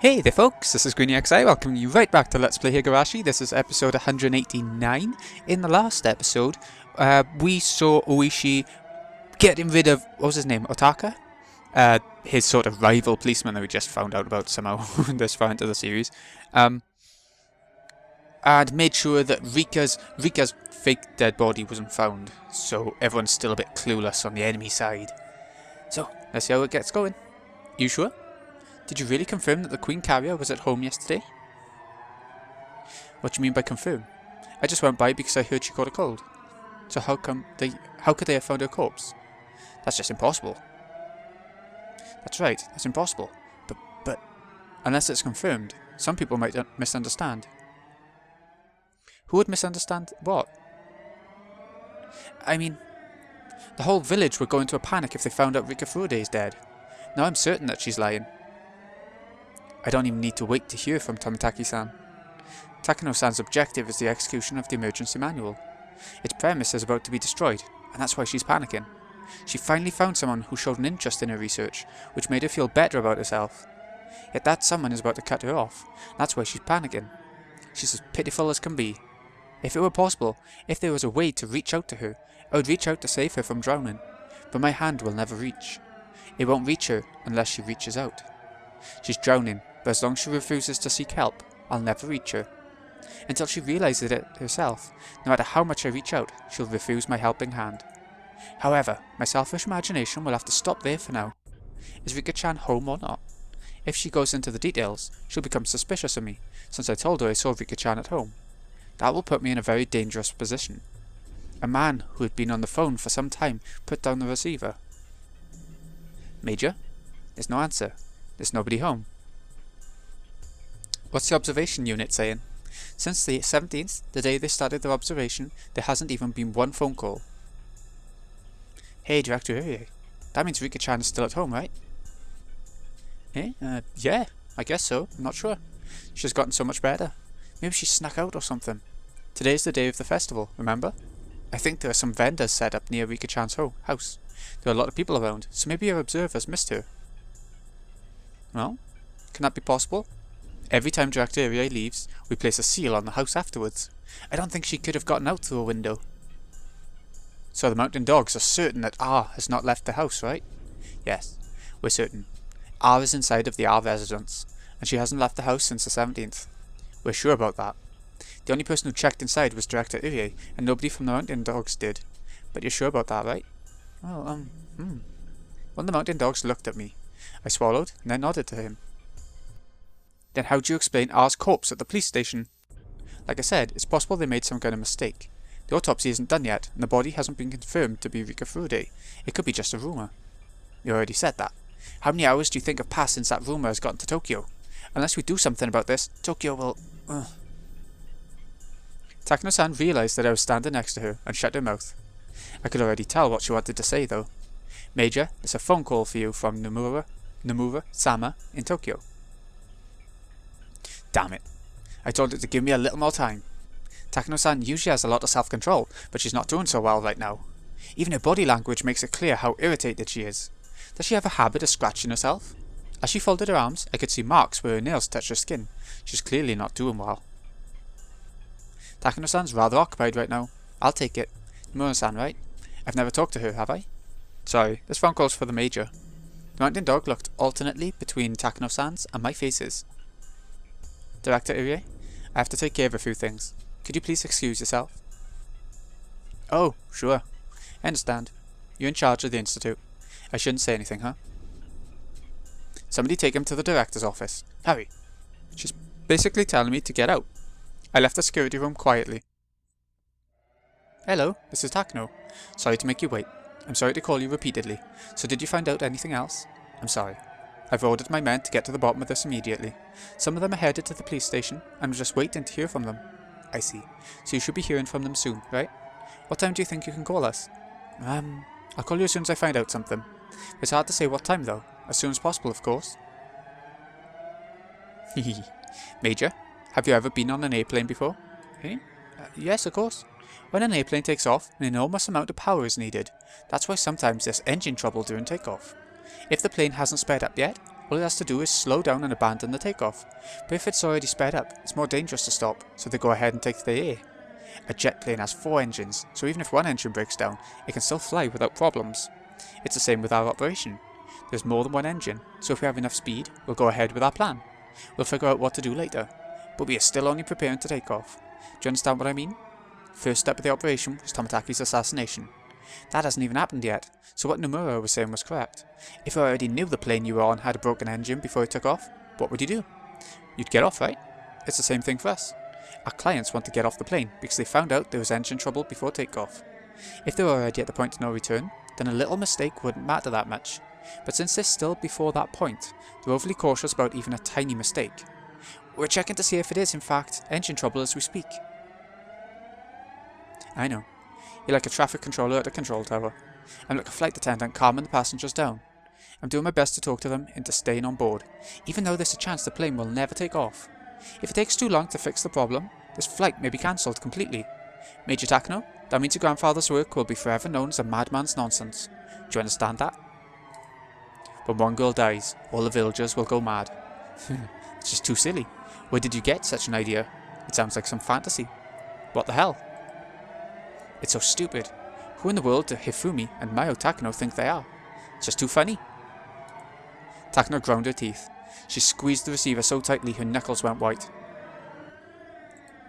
Hey there folks, this is GreenyXI welcoming you right back to Let's Play Higurashi. This is episode 189. In the last episode, we saw Oishi getting rid of, what was his name, Otaka? His sort of rival policeman that we just found out about somehow this far into the series. And made sure that Rika's fake dead body wasn't found, so everyone's still a bit clueless on the enemy side. So, let's see how it gets going. You sure? Did you really confirm that the Queen Carrier was at home yesterday? What do you mean by confirm? I just went by because I heard she caught a cold. So how could they have found her corpse? That's just impossible. That's right, that's impossible. But, unless it's confirmed, some people might misunderstand. Who would misunderstand what? I mean, the whole village would go into a panic if they found out Rika Furude is dead. Now I'm certain that she's lying. I don't even need to wait to hear from Tomitaki-san. Takano-san's objective is the execution of the emergency manual. Its premise is about to be destroyed, and that's why she's panicking. She finally found someone who showed an interest in her research, which made her feel better about herself. Yet that someone is about to cut her off, and that's why she's panicking. She's as pitiful as can be. If it were possible, if there was a way to reach out to her, I would reach out to save her from drowning. But my hand will never reach. It won't reach her unless she reaches out. She's drowning, but as long as she refuses to seek help, I'll never reach her. Until she realizes it herself, no matter how much I reach out, she'll refuse my helping hand. However, my selfish imagination will have to stop there for now. Is Rika-chan home or not? If she goes into the details, she'll become suspicious of me, since I told her I saw Rika-chan at home. That will put me in a very dangerous position. A man who had been on the phone for some time put down the receiver. Major? There's no answer. There's nobody home. What's the observation unit saying? Since the 17th, the day they started their observation, there hasn't even been one phone call. Hey, Director Urie. That means Rika-chan is still at home, right? Yeah, I guess so. I'm not sure. She's gotten so much better. Maybe she snuck out or something. Today's the day of the festival, remember? I think there are some vendors set up near Rika-chan's house. There are a lot of people around, so maybe your observers missed her. Well, can that be possible? Every time Director Urie leaves, we place a seal on the house afterwards. I don't think she could have gotten out through a window. So the mountain dogs are certain that R has not left the house, right? Yes, we're certain. R is inside of the R residence, and she hasn't left the house since the 17th. We're sure about that. The only person who checked inside was Director Urie, and nobody from the mountain dogs did. But you're sure about that, right? Well, One of the mountain dogs looked at me. I swallowed, and then nodded to him. Then how do you explain R's corpse at the police station? Like I said, it's possible they made some kind of mistake. The autopsy isn't done yet, and the body hasn't been confirmed to be Rika Furude. It could be just a rumour. You already said that. How many hours do you think have passed since that rumour has gotten to Tokyo? Unless we do something about this, Tokyo will... Takano-san realised that I was standing next to her and shut her mouth. I could already tell what she wanted to say, though. Major, there's a phone call for you from Nomura-sama in Tokyo. Damn it. I told her to give me a little more time. Takano-san usually has a lot of self-control, but she's not doing so well right now. Even her body language makes it clear how irritated she is. Does she have a habit of scratching herself? As she folded her arms, I could see marks where her nails touched her skin. She's clearly not doing well. Takano-san's rather occupied right now. I'll take it. Nomura-san, right? I've never talked to her, have I? Sorry, this phone call's for the Major. The mountain dog looked alternately between Takano-san's and my faces. Director Urie, I have to take care of a few things. Could you please excuse yourself? Oh, sure. I understand. You're in charge of the institute. I shouldn't say anything, huh? Somebody take him to the director's office. Hurry. She's basically telling me to get out. I left the security room quietly. Hello, this is Takano. Sorry to make you wait. I'm sorry to call you repeatedly. So did you find out anything else? I'm sorry. I've ordered my men to get to the bottom of this immediately. Some of them are headed to the police station, and I'm just waiting to hear from them. I see. So you should be hearing from them soon, right? What time do you think you can call us? I'll call you as soon as I find out something. It's hard to say what time though. As soon as possible, of course. Hehe. Major, have you ever been on an airplane before? Yes, of course. When an airplane takes off, an enormous amount of power is needed. That's why sometimes there's engine trouble during takeoff. If the plane hasn't sped up yet, All it has to do is slow down and abandon the takeoff. But if it's already sped up, it's more dangerous to stop, so they go ahead and take the air. A jet plane has 4 engines, so even if one engine breaks down, it can still fly without problems. It's the same with our operation. There's more than one engine, so if we have enough speed, we'll go ahead with our plan. We'll figure out what to do later, but we are still only preparing to take off. Do you understand what I mean? First step of the operation was Tomataki's assassination. That hasn't even happened yet, so what Nomura was saying was correct. If you already knew the plane you were on had a broken engine before it took off, what would you do? You'd get off, right? It's the same thing for us. Our clients want to get off the plane because they found out there was engine trouble before takeoff. If they were already at the point of no return, then a little mistake wouldn't matter that much. But since they're still before that point, they're overly cautious about even a tiny mistake. We're checking to see if it is, in fact, engine trouble as we speak. I know. You're like a traffic controller at a control tower. I'm like a flight attendant calming the passengers down. I'm doing my best to talk to them into staying on board, even though there's a chance the plane will never take off. If it takes too long to fix the problem, this flight may be cancelled completely. Major Takano, that means your grandfather's work will be forever known as a madman's nonsense. Do you understand that? When one girl dies, all the villagers will go mad. It's just too silly. Where did you get such an idea? It sounds like some fantasy. What the hell? It's so stupid. Who in the world do Hifumi and Mayo Takano think they are? It's just too funny. Takano ground her teeth. She squeezed the receiver so tightly her knuckles went white.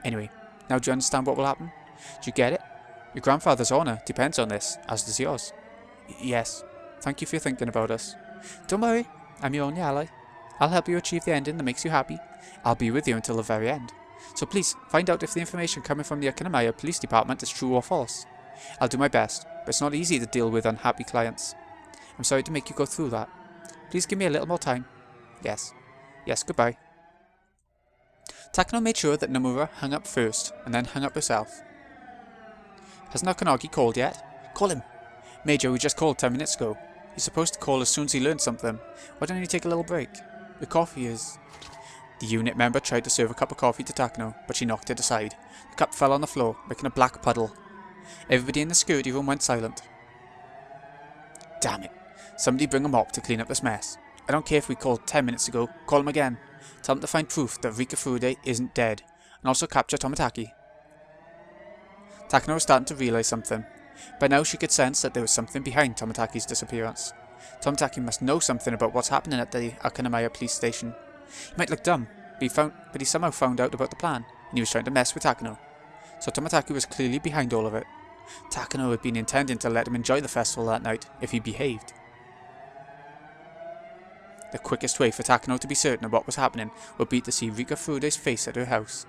Anyway, now do you understand what will happen? Do you get it? Your grandfather's honour depends on this, as does yours. Yes. Thank you for thinking about us. Don't worry, I'm your only ally. I'll help you achieve the ending that makes you happy. I'll be with you until the very end. So please, find out if the information coming from the Akinamaya Police Department is true or false. I'll do my best, but it's not easy to deal with unhappy clients. I'm sorry to make you go through that. Please give me a little more time. Yes. Yes, goodbye. Takano made sure that Nomura hung up first, and then hung up herself. Hasn't Okanagi called yet? Call him. Major, we just called 10 minutes ago. He's supposed to call as soon as he learns something. Why don't you take a little break? The coffee is... The unit member tried to serve a cup of coffee to Takano, but she knocked it aside. The cup fell on the floor, making a black puddle. Everybody in the security room went silent. Damn it. Somebody bring a mop to clean up this mess. I don't care if we called 10 minutes ago. Call him again. Tell him to find proof that Rika Furude isn't dead, and also capture Tomataki. Takano was starting to realise something. By now she could sense that there was something behind Tomataki's disappearance. Tomataki must know something about what's happening at the Akinamaya police station. He might look dumb, but he somehow found out about the plan, and he was trying to mess with Takano. So Tomataki was clearly behind all of it. Takano had been intending to let him enjoy the festival that night, if he behaved. The quickest way for Takano to be certain of what was happening would be to see Rika Furude's face at her house.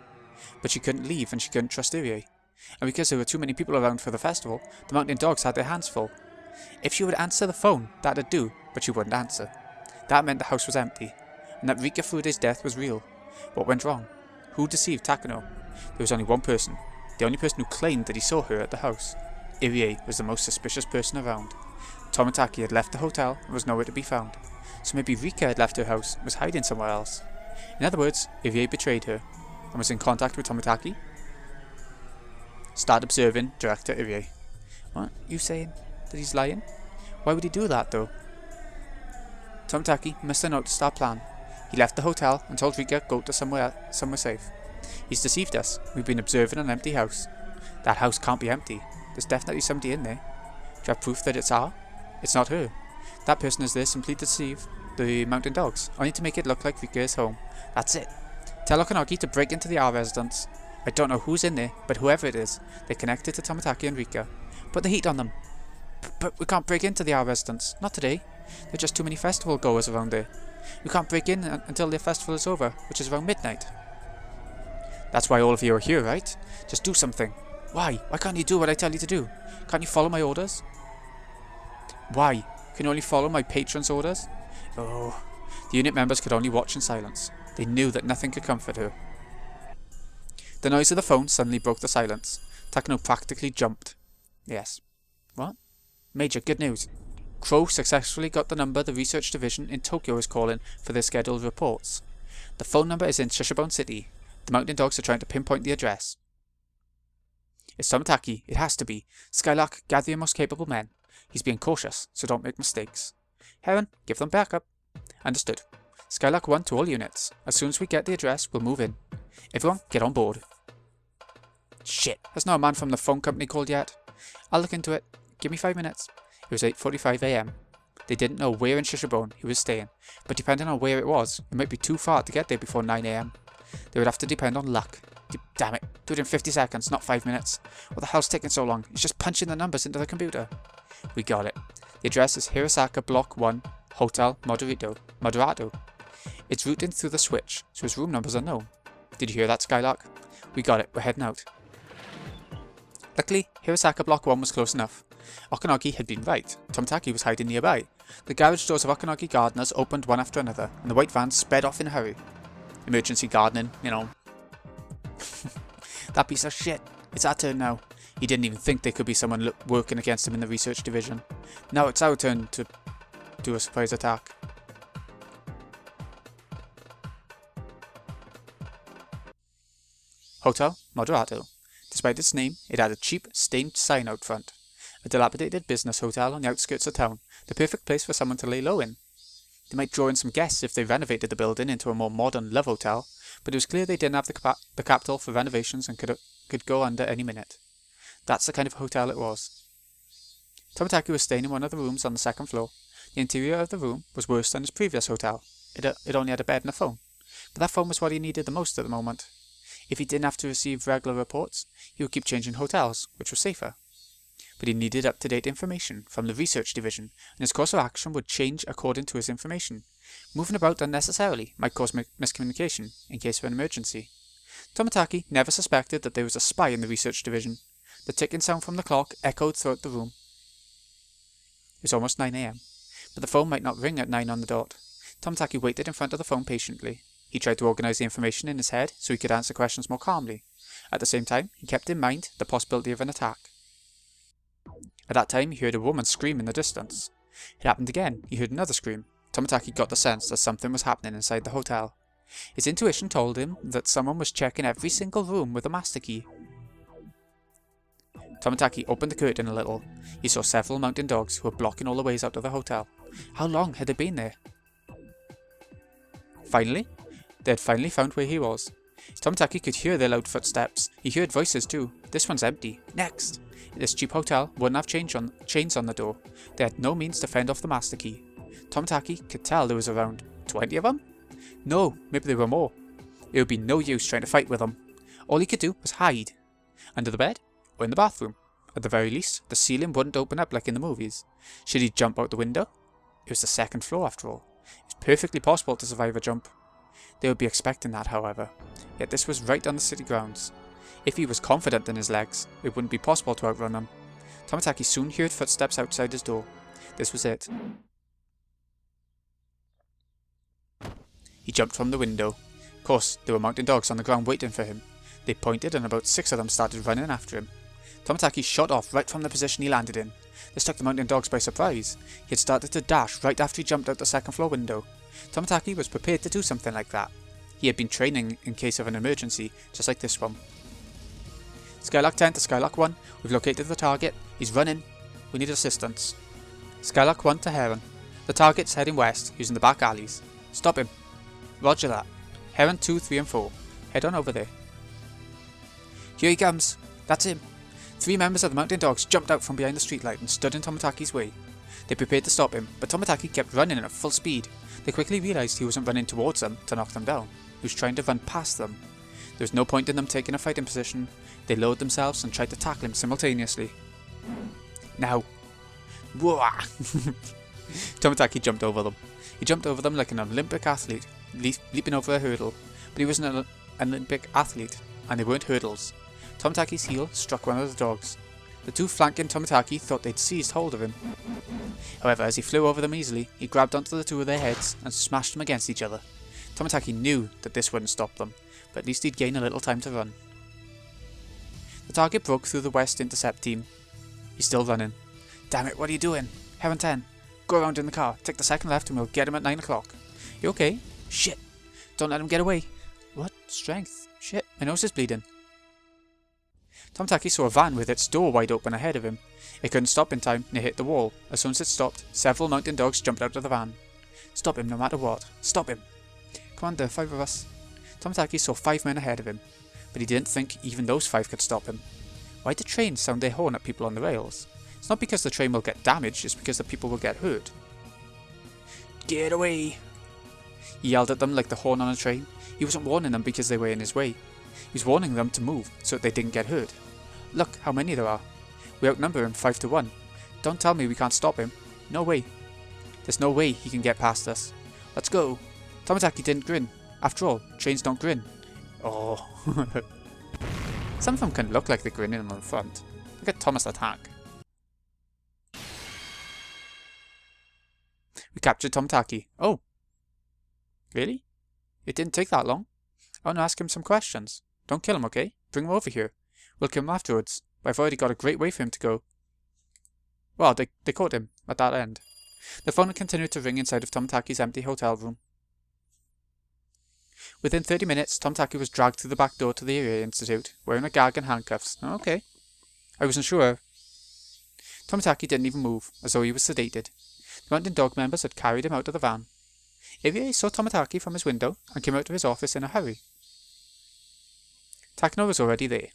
But she couldn't leave and she couldn't trust Irie. And because there were too many people around for the festival, the mountain dogs had their hands full. If she would answer the phone, that'd do, but she wouldn't answer. That meant the house was empty, and that Rika Furude's death was real. What went wrong? Who deceived Takano? There was only one person, the only person who claimed that he saw her at the house. Irie was the most suspicious person around. Tomataki had left the hotel and was nowhere to be found. So maybe Rika had left her house and was hiding somewhere else. In other words, Irie betrayed her, and was in contact with Tomataki. Start observing Director Irie. What? You saying that he's lying? Why would he do that though? Tomataki must have noticed our plan. He left the hotel and told Rika go to somewhere safe. He's deceived us. We've been observing an empty house. That house can't be empty. There's definitely somebody in there. Do you have proof that it's her? It's not her. That person is there simply to deceive the mountain dogs, only to make it look like Rika is home. That's it. Tell Okanagi to break into the R residence. I don't know who's in there, but whoever it is, they're connected to Tomataki and Rika. Put the heat on them. But we can't break into the R residence. Not today. There are just too many festival goers around there. We can't break in until the festival is over, which is around midnight. That's why all of you are here, right? Just do something. Why? Why can't you do what I tell you to do? Can't you follow my orders? Why? Can you only follow my patron's orders? Oh, the unit members could only watch in silence. They knew that nothing could comfort her. The noise of the phone suddenly broke the silence. Takano practically jumped. Yes. What? Major, good news. Crow successfully got the number the research division in Tokyo is calling for their scheduled reports. The phone number is in Shishibone City. The mountain dogs are trying to pinpoint the address. It's Tomataki. It has to be. Skylark, gather your most capable men. He's being cautious, so don't make mistakes. Heron, give them backup. Understood. Skylark 1 to all units. As soon as we get the address, we'll move in. Everyone, get on board. Shit, there's no man from the phone company called yet. I'll look into it. Give me 5 minutes. It was 8:45 AM. They didn't know where in Shishibone he was staying, but depending on where it was, it might be too far to get there before 9 AM. They would have to depend on luck. Damn it, do it in 50 seconds, not 5 minutes. What the hell's taking so long? It's just punching the numbers into the computer. We got it. The address is Hirosaka Block 1, Hotel Moderato. It's routed through the switch, so his room numbers are known. Did you hear that, Skylark? We got it, we're heading out. Luckily, Hirosaka Block 1 was close enough. Okanagi had been right. Tomitaki was hiding nearby. The garage doors of Okanagi Gardeners opened one after another, and the white van sped off in a hurry. Emergency gardening, you know. That piece of shit. It's our turn now. He didn't even think there could be someone working against him in the research division. Now it's our turn to do a surprise attack. Hotel Moderato. Despite its name, it had a cheap, stained sign out front. A dilapidated business hotel on the outskirts of town, the perfect place for someone to lay low in. They might draw in some guests if they renovated the building into a more modern love hotel, but it was clear they didn't have the capital for renovations and could go under any minute. That's the kind of hotel it was. Tomitaki was staying in one of the rooms on the second floor. The interior of the room was worse than his previous hotel. It only had a bed and a phone, but that phone was what he needed the most at the moment. If he didn't have to receive regular reports, he would keep changing hotels, which was safer. But he needed up-to-date information from the research division, and his course of action would change according to his information. Moving about unnecessarily might cause miscommunication in case of an emergency. Tomitaki never suspected that there was a spy in the research division. The ticking sound from the clock echoed throughout the room. It was almost 9 AM, but the phone might not ring at 9 on the dot. Tomitaki waited in front of the phone patiently. He tried to organize the information in his head so he could answer questions more calmly. At the same time, he kept in mind the possibility of an attack. At that time, he heard a woman scream in the distance. It happened again. He heard another scream. Tomitaki got the sense that something was happening inside the hotel. His intuition told him that someone was checking every single room with a master key. Tomitaki opened the curtain a little. He saw several mountain dogs who were blocking all the ways out of the hotel. How long had they been there? Finally, they had finally found where he was. Tomitaki could hear their loud footsteps. He heard voices too. This one's empty. Next! This cheap hotel wouldn't have chains on the door. They had no means to fend off the master key. Tomitaki could tell there was around 20 of them? No, maybe there were more. It would be no use trying to fight with them. All he could do was hide. Under the bed, or in the bathroom. At the very least, the ceiling wouldn't open up like in the movies. Should he jump out the window? It was the second floor after all. It was perfectly possible to survive a jump. They would be expecting that, however. Yet this was right on the city grounds. If he was confident in his legs, it wouldn't be possible to outrun them. Tomitaki soon heard footsteps outside his door. This was it. He jumped from the window. Of course, there were mountain dogs on the ground waiting for him. They pointed and about 6 of them started running after him. Tomitaki shot off right from the position he landed in. This took the mountain dogs by surprise. He had started to dash right after he jumped out the second floor window. Tomitaki was prepared to do something like that. He had been training in case of an emergency, just like this one. Skylark 10 to Skylark 1, we've located the target. He's running. We need assistance. Skylark 1 to Heron. The target's heading west, using the back alleys. Stop him. Roger that. Heron 2, 3 and 4. Head on over there. Here he comes. That's him. 3 members of the Mountain Dogs jumped out from behind the streetlight and stood in Tomitaki's way. They prepared to stop him, but Tomitaki kept running at full speed. They quickly realized he wasn't running towards them to knock them down. He was trying to run past them. There was no point in them taking a fighting position. They lowered themselves and tried to tackle him simultaneously. Now. Tomitaki jumped over them. He jumped over them like an Olympic athlete, leaping over a hurdle. But he wasn't an Olympic athlete, and they weren't hurdles. Tomitaki's heel struck one of the dogs. The 2 flanking Tomitaki thought they'd seized hold of him. However, as he flew over them easily, he grabbed onto the 2 of their heads and smashed them against each other. Tomitaki knew that this wouldn't stop them, but at least he'd gain a little time to run. The target broke through the west intercept team. He's still running. Damn it, what are you doing? Heron 10, go around in the car, take the second left and we'll get him at 9 o'clock. You okay? Shit, don't let him get away. What? Strength? Shit, my nose is bleeding. Tomitaki saw a van with its door wide open ahead of him. It couldn't stop in time and it hit the wall. As soon as it stopped, several mountain dogs jumped out of the van. Stop him no matter what. Stop him. Commander, 5 of us. Tomataki saw 5 men ahead of him, but he didn't think even those 5 could stop him. Why did trains sound their horn at people on the rails? It's not because the train will get damaged, it's because the people will get hurt. Get away! He yelled at them like the horn on a train. He wasn't warning them because they were in his way. He was warning them to move so that they didn't get hurt. Look how many there are. We outnumber him 5 to 1. Don't tell me we can't stop him. No way. There's no way he can get past us. Let's go. Tomataki didn't grin. After all, trains don't grin. Oh. Some of them can look like they're grinning on the front. Look at Thomas attack. We captured Tomataki. Oh. Really? It didn't take that long. I want to ask him some questions. Don't kill him, okay? Bring him over here. We'll kill him afterwards. But I've already got a great way for him to go. Well, they caught him at that end. The phone continued to ring inside of Tomataki's empty hotel room. Within 30 minutes, Tomataki was dragged through the back door to the Irie Institute, wearing a gag and handcuffs. Okay. I wasn't sure. Tomataki didn't even move, as though he was sedated. The Mountain Dog members had carried him out of the van. Irie saw Tomataki from his window and came out of his office in a hurry. Takano was already there.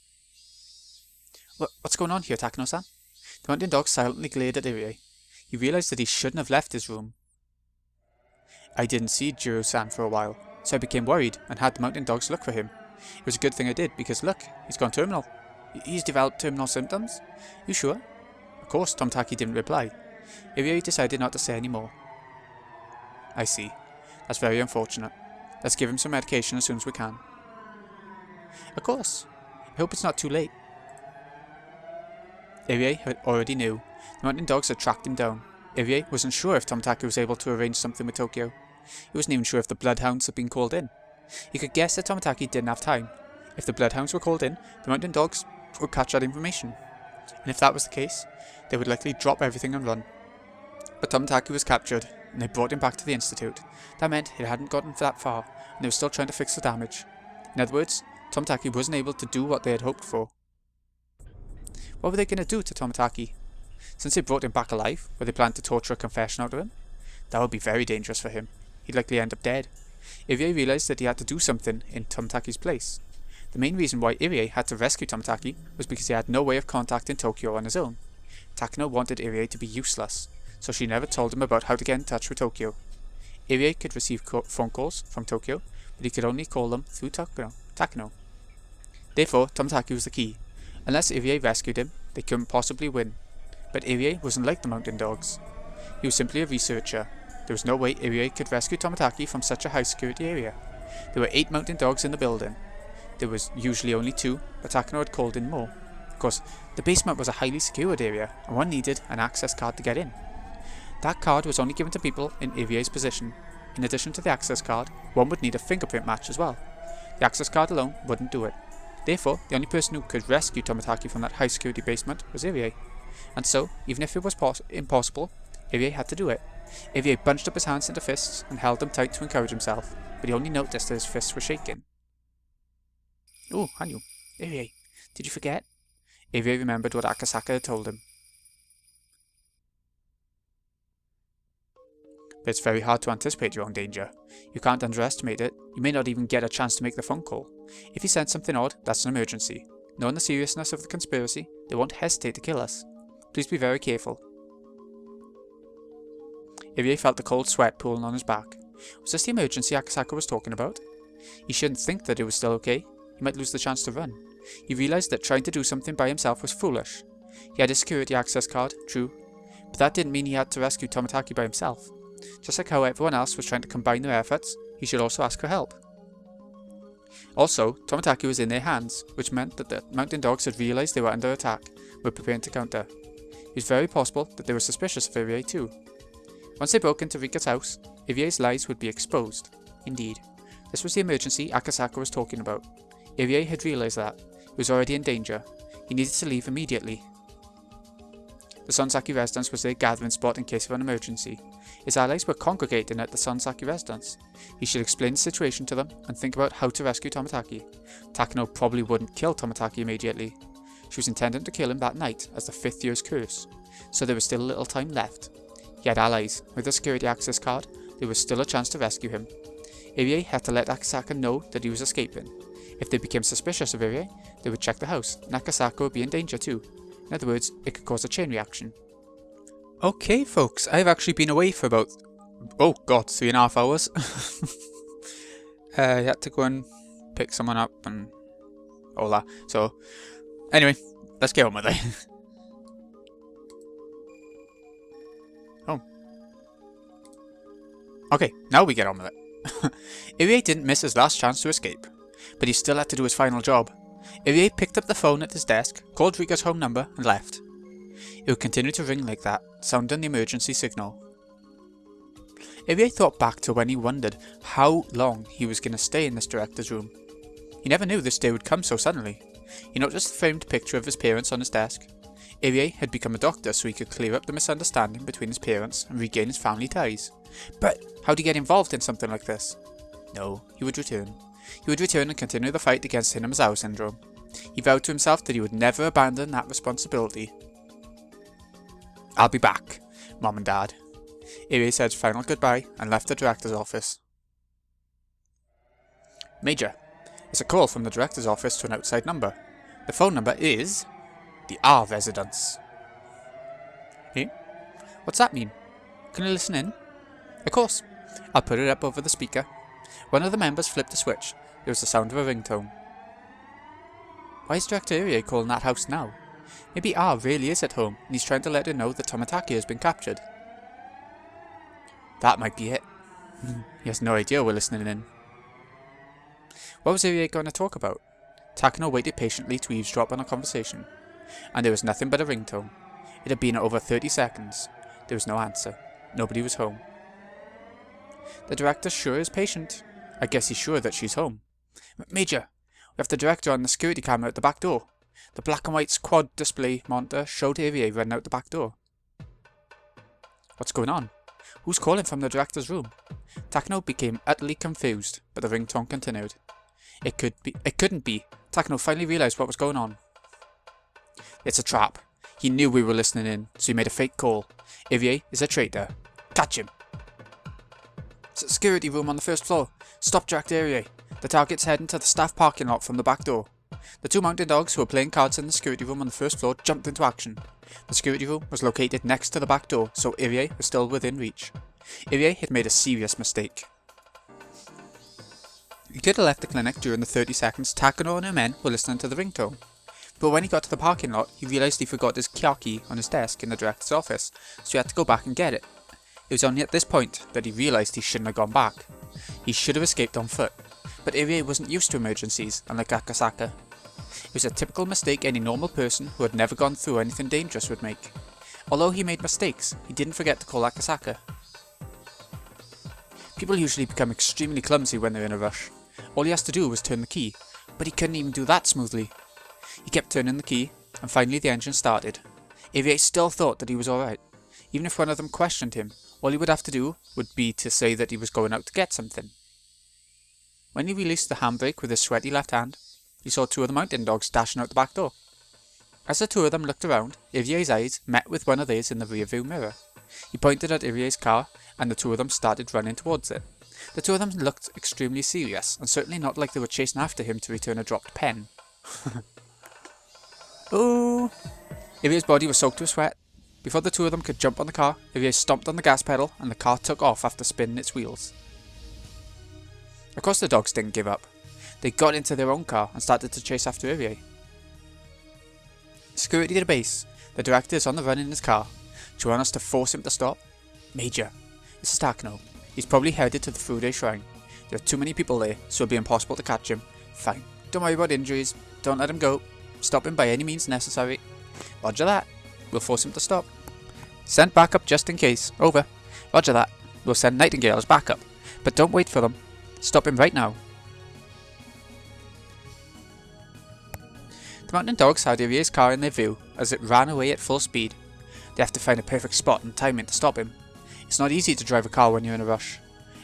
What's going on here, Takano-san? The Mountain Dog silently glared at Irie. He realized that he shouldn't have left his room. I didn't see Jiro-san for a while, so I became worried and had the Mountain Dogs look for him. It was a good thing I did, because look, he's gone terminal. He's developed terminal symptoms? You sure? Of course, Tomataki didn't reply. Irie decided not to say any more. I see. That's very unfortunate. Let's give him some medication as soon as we can. Of course. I hope it's not too late. Irie already knew. The Mountain Dogs had tracked him down. Irie wasn't sure if Tomataki was able to arrange something with Tokyo. He wasn't even sure if the Bloodhounds had been called in. He could guess that Tomataki didn't have time. If the Bloodhounds were called in, the Mountain Dogs would catch that information. And if that was the case, they would likely drop everything and run. But Tomataki was captured, and they brought him back to the Institute. That meant it hadn't gotten that far, and they were still trying to fix the damage. In other words, Tomataki wasn't able to do what they had hoped for. What were they going to do to Tomataki? Since they brought him back alive, were they planning to torture a confession out of him? That would be very dangerous for him. He'd likely end up dead. Irie realized that he had to do something in Tomataki's place. The main reason why Irie had to rescue Tomataki was because he had no way of contacting Tokyo on his own. Takano wanted Irie to be useless, so she never told him about how to get in touch with Tokyo. Irie could receive phone calls from Tokyo, but he could only call them through Takano. Therefore, Tomataki was the key. Unless Irie rescued him, they couldn't possibly win. But Irie wasn't like the Mountain Dogs. He was simply a researcher. There was no way Irie could rescue Tomataki from such a high security area. There were 8 Mountain Dogs in the building. There was usually only 2, but Takano had called in more. Of course, the basement was a highly secured area, and one needed an access card to get in. That card was only given to people in Irie's position. In addition to the access card, one would need a fingerprint match as well. The access card alone wouldn't do it. Therefore, the only person who could rescue Tomataki from that high security basement was Irie. And so, even if it was impossible, Irie had to do it. Irie bunched up his hands into fists and held them tight to encourage himself, but he only noticed that his fists were shaking. Oh, Hanyu. Irie, did you forget? Irie remembered what Akasaka had told him. But it's very hard to anticipate your own danger. You can't underestimate it. You may not even get a chance to make the phone call. If you sense something odd, that's an emergency. Knowing the seriousness of the conspiracy, they won't hesitate to kill us. Please be very careful. Irie felt the cold sweat pooling on his back. Was this the emergency Akasaka was talking about? He shouldn't think that it was still okay. He might lose the chance to run. He realised that trying to do something by himself was foolish. He had a security access card, true, but that didn't mean he had to rescue Tomataki by himself. Just like how everyone else was trying to combine their efforts, he should also ask for help. Also, Tomataki was in their hands, which meant that the Mountain Dogs had realised they were under attack, were preparing to counter. It was very possible that they were suspicious of Irie too. Once they broke into Rika's house, Irie's lies would be exposed. Indeed, this was the emergency Akasaka was talking about. Irie had realised that. He was already in danger. He needed to leave immediately. The Sonsaki residence was their gathering spot in case of an emergency. His allies were congregating at the Sonsaki residence. He should explain the situation to them and think about how to rescue Tomataki. Takano probably wouldn't kill Tomataki immediately. She was intending to kill him that night as the 5th year's curse, so there was still a little time left. He had allies. With a security access card, there was still a chance to rescue him. Irie had to let Akasaka know that he was escaping. If they became suspicious of Irie, they would check the house, and Akasaka would be in danger too. In other words, it could cause a chain reaction. Okay folks, I've actually been away for about, oh god, 3.5 hours. I had to go and pick someone up and all that. So, anyway, let's get on with it. Oh. Okay, now we get on with it. Irie didn't miss his last chance to escape, but he still had to do his final job. Irie picked up the phone at his desk, called Rika's home number, and left. It would continue to ring like that, sounding the emergency signal. Irie thought back to when he wondered how long he was going to stay in this director's room. He never knew this day would come so suddenly. He noticed the framed picture of his parents on his desk. Irie had become a doctor so he could clear up the misunderstanding between his parents and regain his family ties. But how'd he get involved in something like this? No, he would return. He would return and continue the fight against Hinamizawa syndrome. He vowed to himself that he would never abandon that responsibility. I'll be back, Mom and Dad. Irie said final goodbye and left the director's office. Major, it's a call from the director's office to an outside number. The phone number is the R residence. Hey, what's that mean? Can you listen in? Of course. I'll put it up over the speaker. One of the members flipped a switch. There was the sound of a ringtone. Why is Director Irie calling that house now? Maybe R really is at home and he's trying to let her know that Tomitaki has been captured. That might be it. He has no idea we're listening in. What was Irie going to talk about? Takano waited patiently to eavesdrop on a conversation, and there was nothing but a ringtone. It had been over 30 seconds. There was no answer. Nobody was home. The director sure is patient. I guess he's sure that she's home. Major, we have the director on the security camera at the back door. The black and white quad display monitor showed Irie running out the back door. What's going on? Who's calling from the director's room? Takano became utterly confused, but the ringtone continued. It couldn't be. Takano finally realized what was going on. It's a trap. He knew we were listening in, so he made a fake call. Irie is a traitor. Catch him. It's a security room on the first floor. Stop Director Irie. The target's heading to the staff parking lot from the back door. The two mountain dogs who were playing cards in the security room on the first floor jumped into action. The security room was located next to the back door, so Irie was still within reach. Irie had made a serious mistake. He could have left the clinic during the 30 seconds Takano and her men were listening to the ringtone. But when he got to the parking lot, he realised he forgot his key on his desk in the director's office, so he had to go back and get it. It was only at this point that he realised he shouldn't have gone back. He should have escaped on foot. But Irie wasn't used to emergencies, unlike Akasaka. It was a typical mistake any normal person who had never gone through anything dangerous would make. Although he made mistakes, he didn't forget to call Akasaka. People usually become extremely clumsy when they're in a rush. All he has to do was turn the key, but he couldn't even do that smoothly. He kept turning the key, and finally the engine started. Irie still thought that he was alright. Even if one of them questioned him, all he would have to do would be to say that he was going out to get something. When he released the handbrake with his sweaty left hand, he saw two of the mountain dogs dashing out the back door. As the two of them looked around, Irie's eyes met with one of theirs in the rearview mirror. He pointed at Irie's car, and the two of them started running towards it. The two of them looked extremely serious, and certainly not like they were chasing after him to return a dropped pen. Oh! Irie's body was soaked with sweat. Before the two of them could jump on the car, Irie stomped on the gas pedal, and the car took off after spinning its wheels. Of course the dogs didn't give up. They got into their own car and started to chase after Irie. Security to the base. The director is on the run in his car. Do you want us to force him to stop? Major, this is Takano. He's probably headed to the Fude Shrine. There are too many people there, so it'll be impossible to catch him. Fine. Don't worry about injuries. Don't let him go. Stop him by any means necessary. Roger that. We'll force him to stop. Send backup just in case. Over. Roger that. We'll send Nightingales backup. But don't wait for them. Stop him right now. The mountain dogs had Irie's car in their view as it ran away at full speed. They have to find a perfect spot and timing to stop him. It's not easy to drive a car when you're in a rush.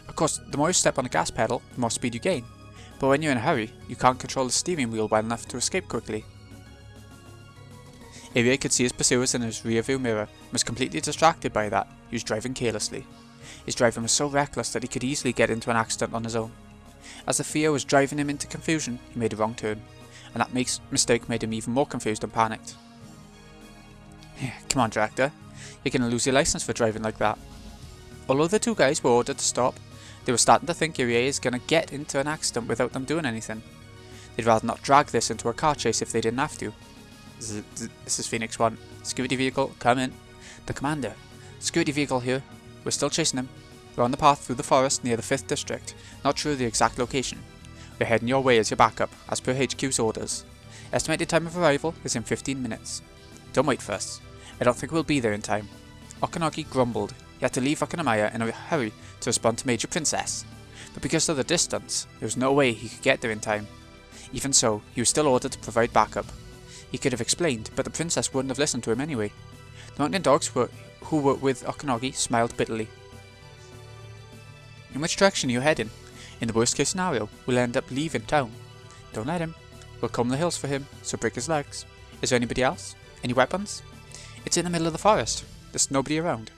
Of course, the more you step on the gas pedal, the more speed you gain. But when you're in a hurry, you can't control the steering wheel well enough to escape quickly. Irie could see his pursuers in his rearview mirror and was completely distracted by that. He was driving carelessly. His driving was so reckless that he could easily get into an accident on his own. As the fear was driving him into confusion, he made a wrong turn, and that mistake made him even more confused and panicked. Come on, director. You're going to lose your license for driving like that. Although the two guys were ordered to stop, they were starting to think Irie is going to get into an accident without them doing anything. They'd rather not drag this into a car chase if they didn't have to. This is Phoenix 1. Security vehicle, come in. The commander. Security vehicle here. We're still chasing him. We're on the path through the forest near the 5th district. Not sure of the exact location. We're heading your way as your backup, as per HQ's orders. Estimated time of arrival is in 15 minutes. Don't wait for us. I don't think we'll be there in time. Okanagi grumbled. He had to leave Okanamaya in a hurry to respond to Major Princess. But because of the distance, there was no way he could get there in time. Even so, he was still ordered to provide backup. He could have explained, but the princess wouldn't have listened to him anyway. The mountain dogs who were with Okanagi smiled bitterly. In which direction are you heading? In the worst case scenario, we'll end up leaving town. Don't let him. We'll comb the hills for him, so break his legs. Is there anybody else? Any weapons? It's in the middle of the forest. There's nobody around.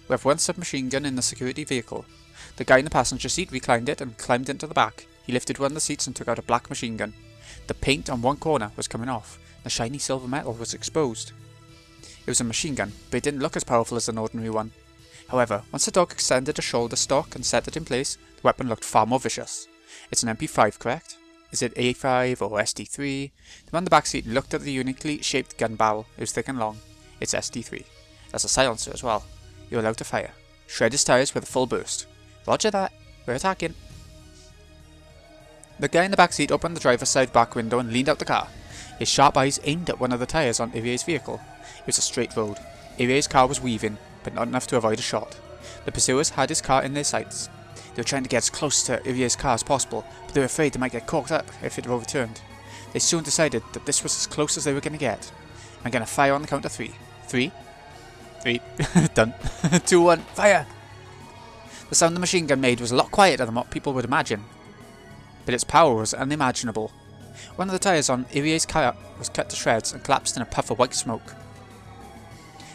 We have one submachine gun in the security vehicle. The guy in the passenger seat reclined it and climbed into the back. He lifted one of the seats and took out a black machine gun. The paint on one corner was coming off. The shiny silver metal was exposed. It was a machine gun, but it didn't look as powerful as an ordinary one. However, once the dog extended a shoulder stock and set it in place, the weapon looked far more vicious. It's an MP5, correct? Is it A5 or SD3? The man in the back seat looked at the uniquely shaped gun barrel. It was thick and long. It's SD3. There's a silencer as well. You're allowed to fire. Shred his tires with a full burst. Roger that. We're attacking. The guy in the back seat opened the driver's side back window and leaned out the car. His sharp eyes aimed at one of the tires on Irie's vehicle. It was a straight road. Irie's car was weaving, but not enough to avoid a shot. The pursuers had his car in their sights. They were trying to get as close to Irie's car as possible, but they were afraid they might get caught up if it overturned. They soon decided that this was as close as they were going to get. I'm going to fire on the count of 3. 3. 3. Done. 2, 1. Fire! The sound the machine gun made was a lot quieter than what people would imagine, but its power was unimaginable. One of the tires on Irie's car was cut to shreds and collapsed in a puff of white smoke.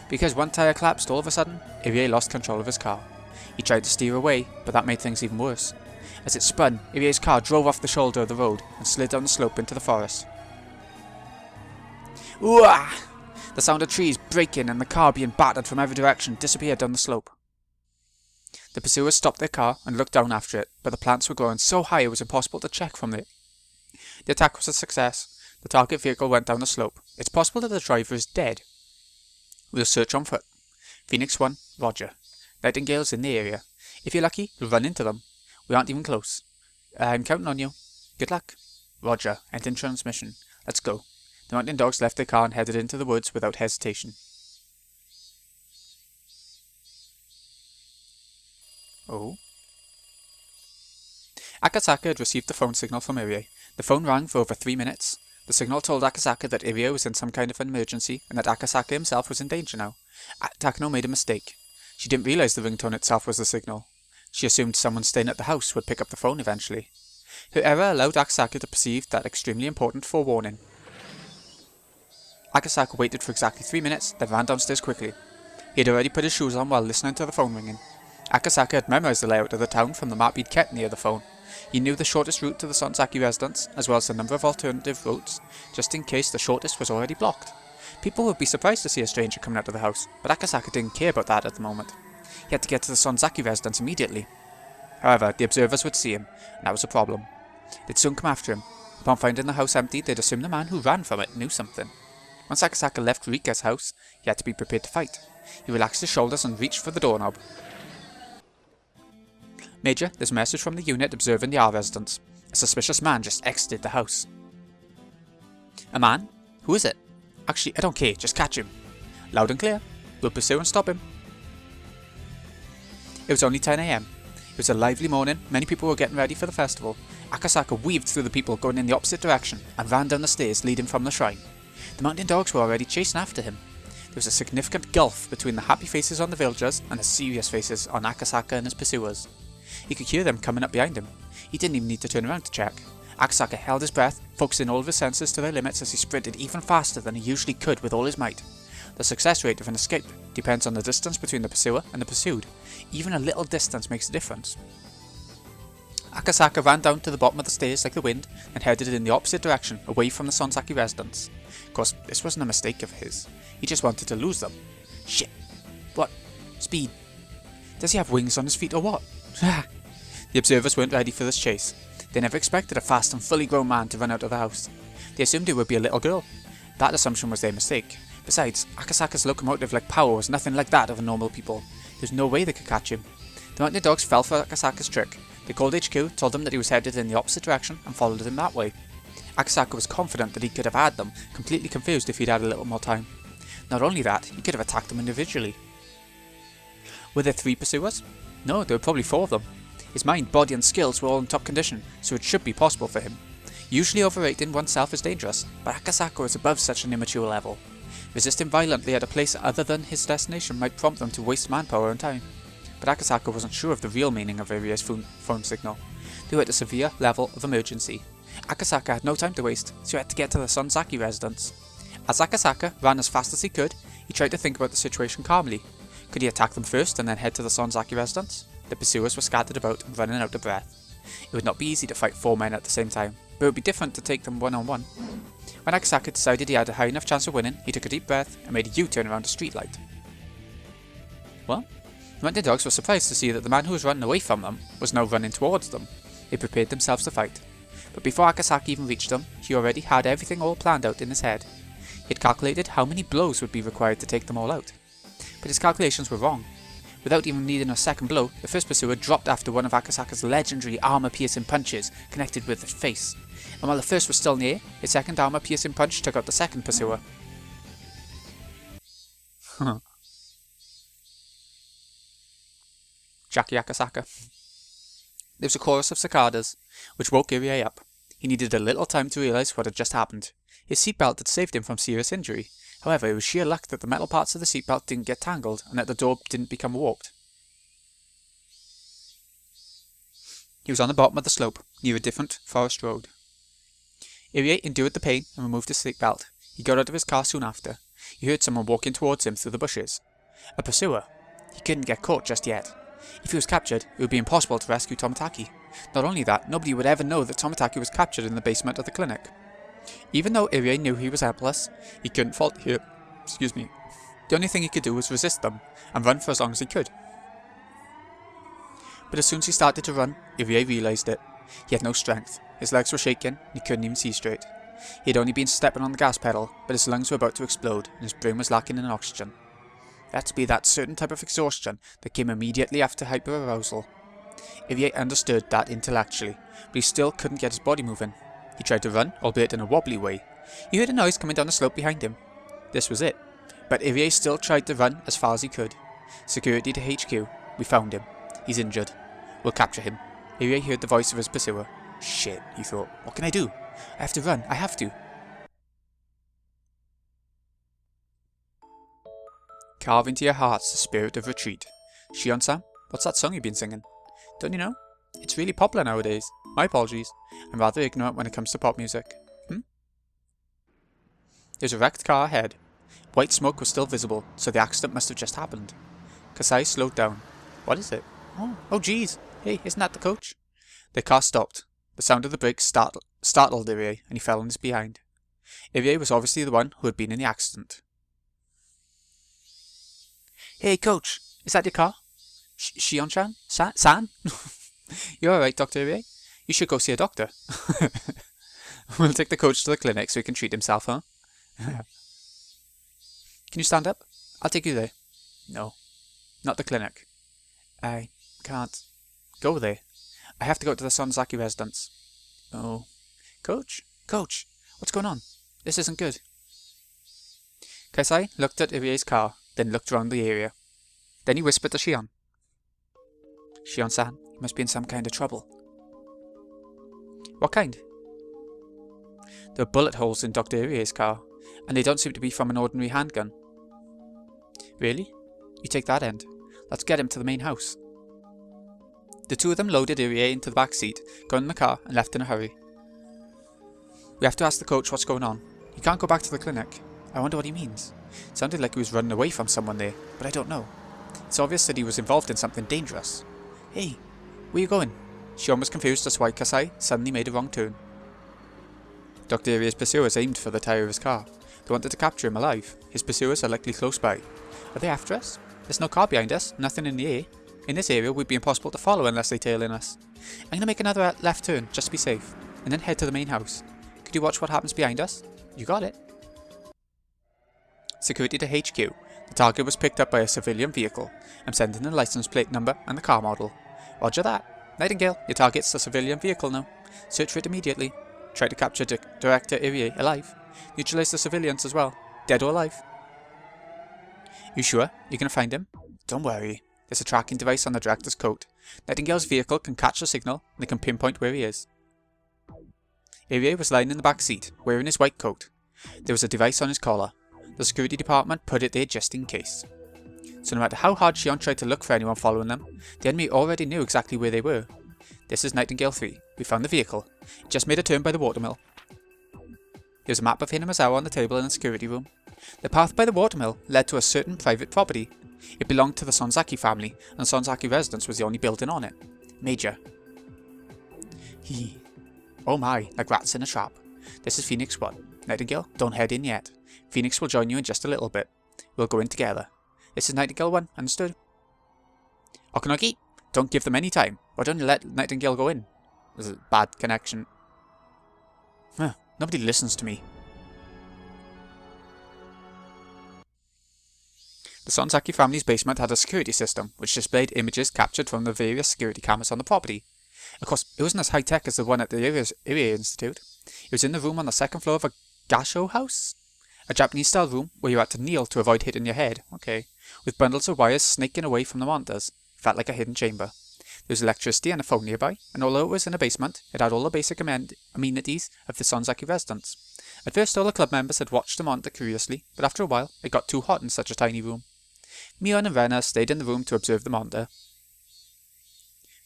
Because one tire collapsed all of a sudden, Irie lost control of his car. He tried to steer away, but that made things even worse. As it spun, Irie's car drove off the shoulder of the road and slid down the slope into the forest. Ooah! The sound of trees breaking and the car being battered from every direction disappeared down the slope. The pursuers stopped their car and looked down after it, but the plants were growing so high it was impossible to check from there. The attack was a success. The target vehicle went down the slope. It's possible that the driver is dead. We'll search on foot. Phoenix 1, roger. Nightingales in the area. If you're lucky, you'll run into them. We aren't even close. I'm counting on you. Good luck. Roger. Ending transmission. Let's go. The mountain dogs left their car and headed into the woods without hesitation. Oh? Akasaka had received the phone signal from Irie. The phone rang for over 3 minutes. The signal told Akasaka that Irie was in some kind of an emergency and that Akasaka himself was in danger now. Takano made a mistake. She didn't realize the ringtone itself was the signal. She assumed someone staying at the house would pick up the phone eventually. Her error allowed Akasaka to perceive that extremely important forewarning. Akasaka waited for exactly 3 minutes, then ran downstairs quickly. He had already put his shoes on while listening to the phone ringing. Akasaka had memorized the layout of the town from the map he'd kept near the phone. He knew the shortest route to the Sonzaki residence, as well as the number of alternative routes, just in case the shortest was already blocked. People would be surprised to see a stranger coming out of the house, but Akasaka didn't care about that at the moment. He had to get to the Sonzaki residence immediately. However, the observers would see him, and that was a problem. They'd soon come after him. Upon finding the house empty, they'd assume the man who ran from it knew something. Once Akasaka left Rika's house, he had to be prepared to fight. He relaxed his shoulders and reached for the doorknob. Major, there's a message from the unit observing the R residence. A suspicious man just exited the house. A man? Who is it? Actually, I don't care, just catch him. Loud and clear. We'll pursue and stop him. It was only 10 AM. It was a lively morning, many people were getting ready for the festival. Akasaka weaved through the people going in the opposite direction and ran down the stairs leading from the shrine. The mountain dogs were already chasing after him. There was a significant gulf between the happy faces on the villagers and the serious faces on Akasaka and his pursuers. He could hear them coming up behind him. He didn't even need to turn around to check. Akasaka held his breath, focusing all of his senses to their limits as he sprinted even faster than he usually could with all his might. The success rate of an escape depends on the distance between the pursuer and the pursued. Even a little distance makes a difference. Akasaka ran down to the bottom of the stairs like the wind and headed in the opposite direction, away from the Sonzaki residence. Of course, this wasn't a mistake of his. He just wanted to lose them. Shit. What? Speed. Does he have wings on his feet or what? The observers weren't ready for this chase. They never expected a fast and fully grown man to run out of the house. They assumed it would be a little girl. That assumption was their mistake. Besides, Akasaka's locomotive-like power was nothing like that of normal people. There's no way they could catch him. The mountain dogs fell for Akasaka's trick. They called HQ, told them that he was headed in the opposite direction, and followed him that way. Akasaka was confident that he could have had them, completely confused if he'd had a little more time. Not only that, he could have attacked them individually. Were there 3 pursuers? No, there were probably 4 of them. His mind, body and skills were all in top condition, so it should be possible for him. Usually overrating oneself is dangerous, but Akasaka was above such an immature level. Resisting violently at a place other than his destination might prompt them to waste manpower and time. But Akasaka wasn't sure of the real meaning of Irie's phone signal. They were at a severe level of emergency. Akasaka had no time to waste, so he had to get to the Sonzaki residence. As Akasaka ran as fast as he could, he tried to think about the situation calmly. Could he attack them first and then head to the Sonzaki residence? The pursuers were scattered about and running out of breath. It would not be easy to fight 4 men at the same time, but it would be different to take them one-on-one. When Akasaka decided he had a high enough chance of winning, he took a deep breath and made a U-turn around a streetlight. Well, the mountain dogs were surprised to see that the man who was running away from them was now running towards them. They prepared themselves to fight. But before Akasaka even reached them, he already had everything all planned out in his head. He had calculated how many blows would be required to take them all out. But his calculations were wrong. Without even needing a second blow, the first pursuer dropped after one of Akasaka's legendary armor-piercing punches connected with his face. And while the first was still in the air, his second armor-piercing punch took out the second pursuer. Jackie Akasaka. There was a chorus of cicadas, which woke Irie up. He needed a little time to realise what had just happened. His seatbelt had saved him from serious injury. However, it was sheer luck that the metal parts of the seatbelt didn't get tangled and that the door didn't become warped. He was on the bottom of the slope, near a different forest road. Irie endured the pain and removed his seatbelt. He got out of his car soon after. He heard someone walking towards him through the bushes. A pursuer. He couldn't get caught just yet. If he was captured, it would be impossible to rescue Tomitaki. Not only that, nobody would ever know that Tomitaki was captured in the basement of the clinic. Even though Irie knew he was helpless, he couldn't fault here. The only thing he could do was resist them, and run for as long as he could. But as soon as he started to run, Irie realised it. He had no strength, his legs were shaking, and he couldn't even see straight. He had only been stepping on the gas pedal, but his lungs were about to explode, and his brain was lacking in oxygen. It had to be that certain type of exhaustion that came immediately after hyperarousal. Irie understood that intellectually, but he still couldn't get his body moving. He tried to run, albeit in a wobbly way. He heard a noise coming down the slope behind him. This was it. But Irie still tried to run as far as he could. Security to HQ. We found him. He's injured. We'll capture him. Irie heard the voice of his pursuer. Shit, he thought. What can I do? I have to run. I have to. Carve into your hearts the spirit of retreat. Shion-san, what's that song you've been singing? Don't you know? It's really popular nowadays. My apologies. I'm rather ignorant when it comes to pop music. There's a wrecked car ahead. White smoke was still visible, so the accident must have just happened. Kasai slowed down. What is it? Oh geez. Hey, isn't that the coach? The car stopped. The sound of the brakes startled Irie, and he fell on his behind. Irie was obviously the one who had been in the accident. Hey coach, is that your car? Shion-chan? San? You're alright, Dr. Irie? You should go see a doctor. We'll take the coach to the clinic so he can treat himself, huh? Can you stand up? I'll take you there. No, not the clinic. I can't go there. I have to go to the Sonzaki residence. Oh. Coach? Coach, what's going on? This isn't good. Kasai looked at Irie's car, then looked around the area. Then he whispered to Shion. Shion-san, you must be in some kind of trouble. What kind? There are bullet holes in Dr. Irie's car, and they don't seem to be from an ordinary handgun. Really? You take that end. Let's get him to the main house. The two of them loaded Irie into the back seat, got in the car, and left in a hurry. We have to ask the coach what's going on. He can't go back to the clinic. I wonder what he means. It sounded like he was running away from someone there, but I don't know. It's obvious that he was involved in something dangerous. Hey, where you going? Shion was confused as to why Kasai suddenly made a wrong turn. Dr. Irie's pursuers aimed for the tyre of his car. They wanted to capture him alive. His pursuers are likely close by. Are they after us? There's no car behind us, nothing in the air. In this area, we'd be impossible to follow unless they tail in us. I'm gonna make another left turn, just to be safe, and then head to the main house. Could you watch what happens behind us? You got it. Security to HQ. The target was picked up by a civilian vehicle. I'm sending the license plate number and the car model. Roger that. Nightingale, your target's the civilian vehicle now. Search for it immediately. Try to capture Director Irie alive. Neutralize the civilians as well, dead or alive. You sure? You're gonna find him? Don't worry. There's a tracking device on the director's coat. Nightingale's vehicle can catch the signal and they can pinpoint where he is. Irie was lying in the back seat, wearing his white coat. There was a device on his collar. The security department put it there just in case. So no matter how hard Shion tried to look for anyone following them, the enemy already knew exactly where they were. This is Nightingale 3. We found the vehicle. It just made a turn by the watermill. There's a map of Hinamazawa on the table in the security room. The path by the watermill led to a certain private property. It belonged to the Sonzaki family, and the Sonzaki residence was the only building on it. Major. Oh my, like rats in a trap. This is Phoenix 1. Nightingale, don't head in yet. Phoenix will join you in just a little bit. We'll go in together. This is Nightingale 1, understood? Okanogi, don't give them any time. Why don't you let Nightingale go in? There's a bad connection. Nobody listens to me. The Sonzaki family's basement had a security system which displayed images captured from the various security cameras on the property. Of course, it wasn't as high-tech as the one at the Irie Institute. It was in the room on the second floor of a gasho house? A Japanese-style room where you had to kneel to avoid hitting your head, okay, with bundles of wires snaking away from the monitors. It felt like a hidden chamber. There was electricity and a phone nearby, and although it was in a basement, it had all the basic amenities of the Sonzaki residence. At first all the club members had watched the monitor curiously, but after a while it got too hot in such a tiny room. Mion and Rena stayed in the room to observe the monitor.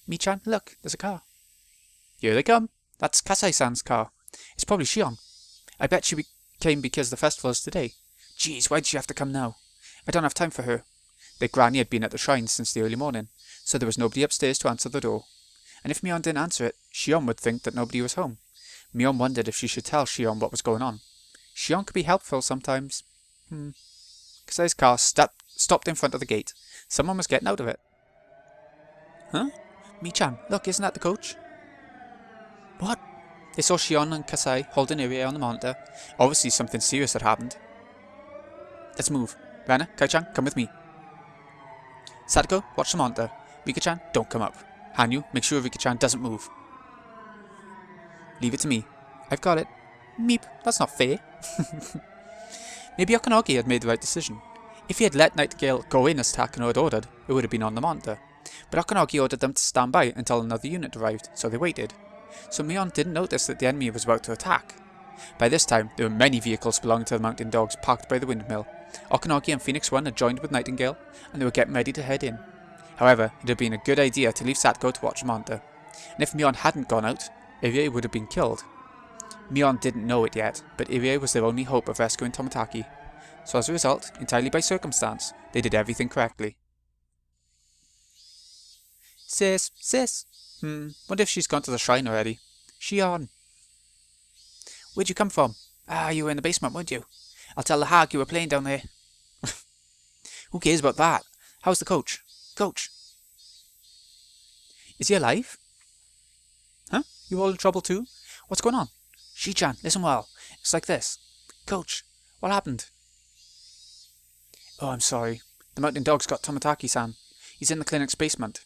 Mi-chan, look, there's a car. Here they come. That's Kasai-san's car. It's probably Shion. I bet she came because the festival is today. Jeez, why'd she have to come now? I don't have time for her. Their granny had been at the shrine since the early morning, so there was nobody upstairs to answer the door. And if Mion didn't answer it, Shion would think that nobody was home. Mion wondered if she should tell Shion what was going on. Shion could be helpful sometimes. Kasai's car stopped in front of the gate. Someone was getting out of it. Huh? Mi-chan, look, isn't that the coach? What? They saw Shion and Kasai holding Irie on the monitor. Obviously something serious had happened. Let's move. Rana, Kai-chan, come with me. Sadako, watch the monitor. Rika-chan, don't come up. Hanyu, make sure Rika-chan doesn't move. Leave it to me. I've got it. Meep, that's not fair. Maybe Okanogi had made the right decision. If he had let Nightingale go in as Takano had ordered, it would have been on the monitor. But Okanogi ordered them to stand by until another unit arrived, so they waited. So Mion didn't notice that the enemy was about to attack. By this time, there were many vehicles belonging to the Mountain Dogs parked by the windmill. Okanogi and Phoenix 1 had joined with Nightingale, and they were getting ready to head in. However, it had been a good idea to leave Satko to watch the monitor. And if Mion hadn't gone out, Irie would have been killed. Mion didn't know it yet, but Irie was their only hope of rescuing Toмотaki. So as a result, entirely by circumstance, they did everything correctly. Sis. Wonder if she's gone to the shrine already. Shion. Where'd you come from? You were in the basement, weren't you? I'll tell the hag you were playing down there. Who cares about that? How's the coach? Coach. Is he alive? Huh? You all in trouble too? What's going on? Shi-chan, listen well. It's like this. Coach, what happened? Oh, I'm sorry. The Mountain Dogs got Toмотaki-san. He's in the clinic's basement.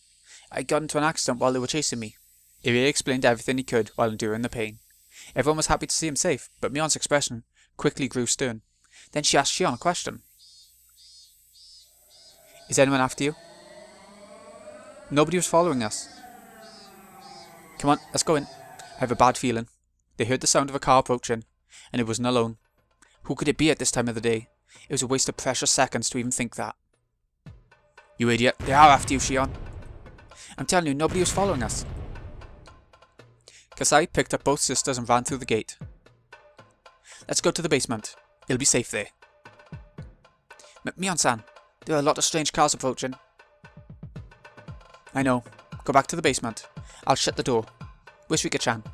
I got into an accident while they were chasing me. Irie explained everything he could while enduring the pain. Everyone was happy to see him safe, but Mion's expression quickly grew stern. Then she asked Shion a question. Is anyone after you? Nobody was following us. Come on, let's go in. I have a bad feeling. They heard the sound of a car approaching, and it wasn't alone. Who could it be at this time of the day? It was a waste of precious seconds to even think that. You idiot, they are after you, Shion. I'm telling you, nobody was following us. Kasai picked up both sisters and ran through the gate. Let's go to the basement. You'll be safe there. Mion-san, there are a lot of strange cars approaching. I know. Go back to the basement. I'll shut the door. Where's Rika-chan?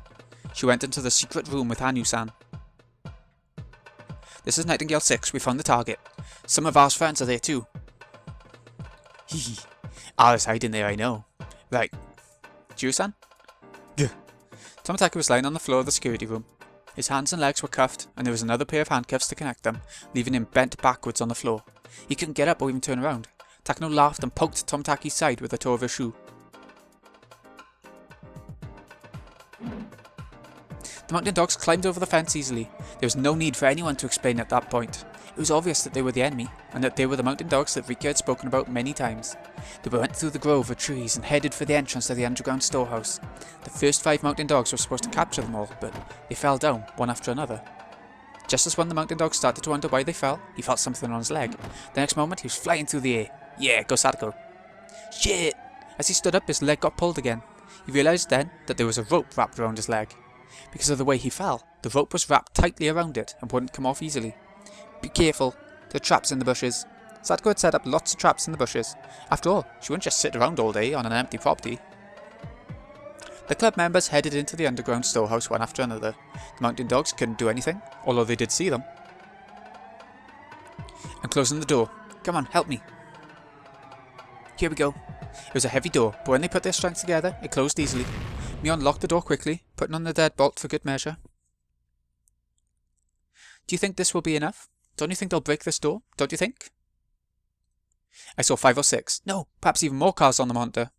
She went into the secret room with Hanyu-san. This is Nightingale 6. We found the target. Some of our friends are there too. Hee. Ali's hiding there, I know. Right. Jiu-san? Gah. Tomitaki was lying on the floor of the security room. His hands and legs were cuffed, and there was another pair of handcuffs to connect them, leaving him bent backwards on the floor. He couldn't get up or even turn around. Takano laughed and poked Tomitaki's side with the toe of her shoe. The mountain dogs climbed over the fence easily. There was no need for anyone to explain at that point. It was obvious that they were the enemy, and that they were the mountain dogs that Rika had spoken about many times. They went through the grove of trees and headed for the entrance to the underground storehouse. The first 5 mountain dogs were supposed to capture them all, but they fell down, one after another. Just as when the mountain dog started to wonder why they fell, he felt something on his leg. The next moment, he was flying through the air. Yeah, go Sadako. Shit! As he stood up, his leg got pulled again. He realised then that there was a rope wrapped around his leg. Because of the way he fell, the rope was wrapped tightly around it and wouldn't come off easily. Be careful, there are traps in the bushes. Sadako had set up lots of traps in the bushes. After all, she wouldn't just sit around all day on an empty property. The club members headed into the underground storehouse one after another. The mountain dogs couldn't do anything, although they did see them. I'm closing the door. Come on, help me. Here we go. It was a heavy door, but when they put their strength together, it closed easily. Mion locked the door quickly, putting on the deadbolt for good measure. Do you think this will be enough? Don't you think they'll break this door? Don't you think? I saw 5 or 6. No, perhaps even more cars on the monitor.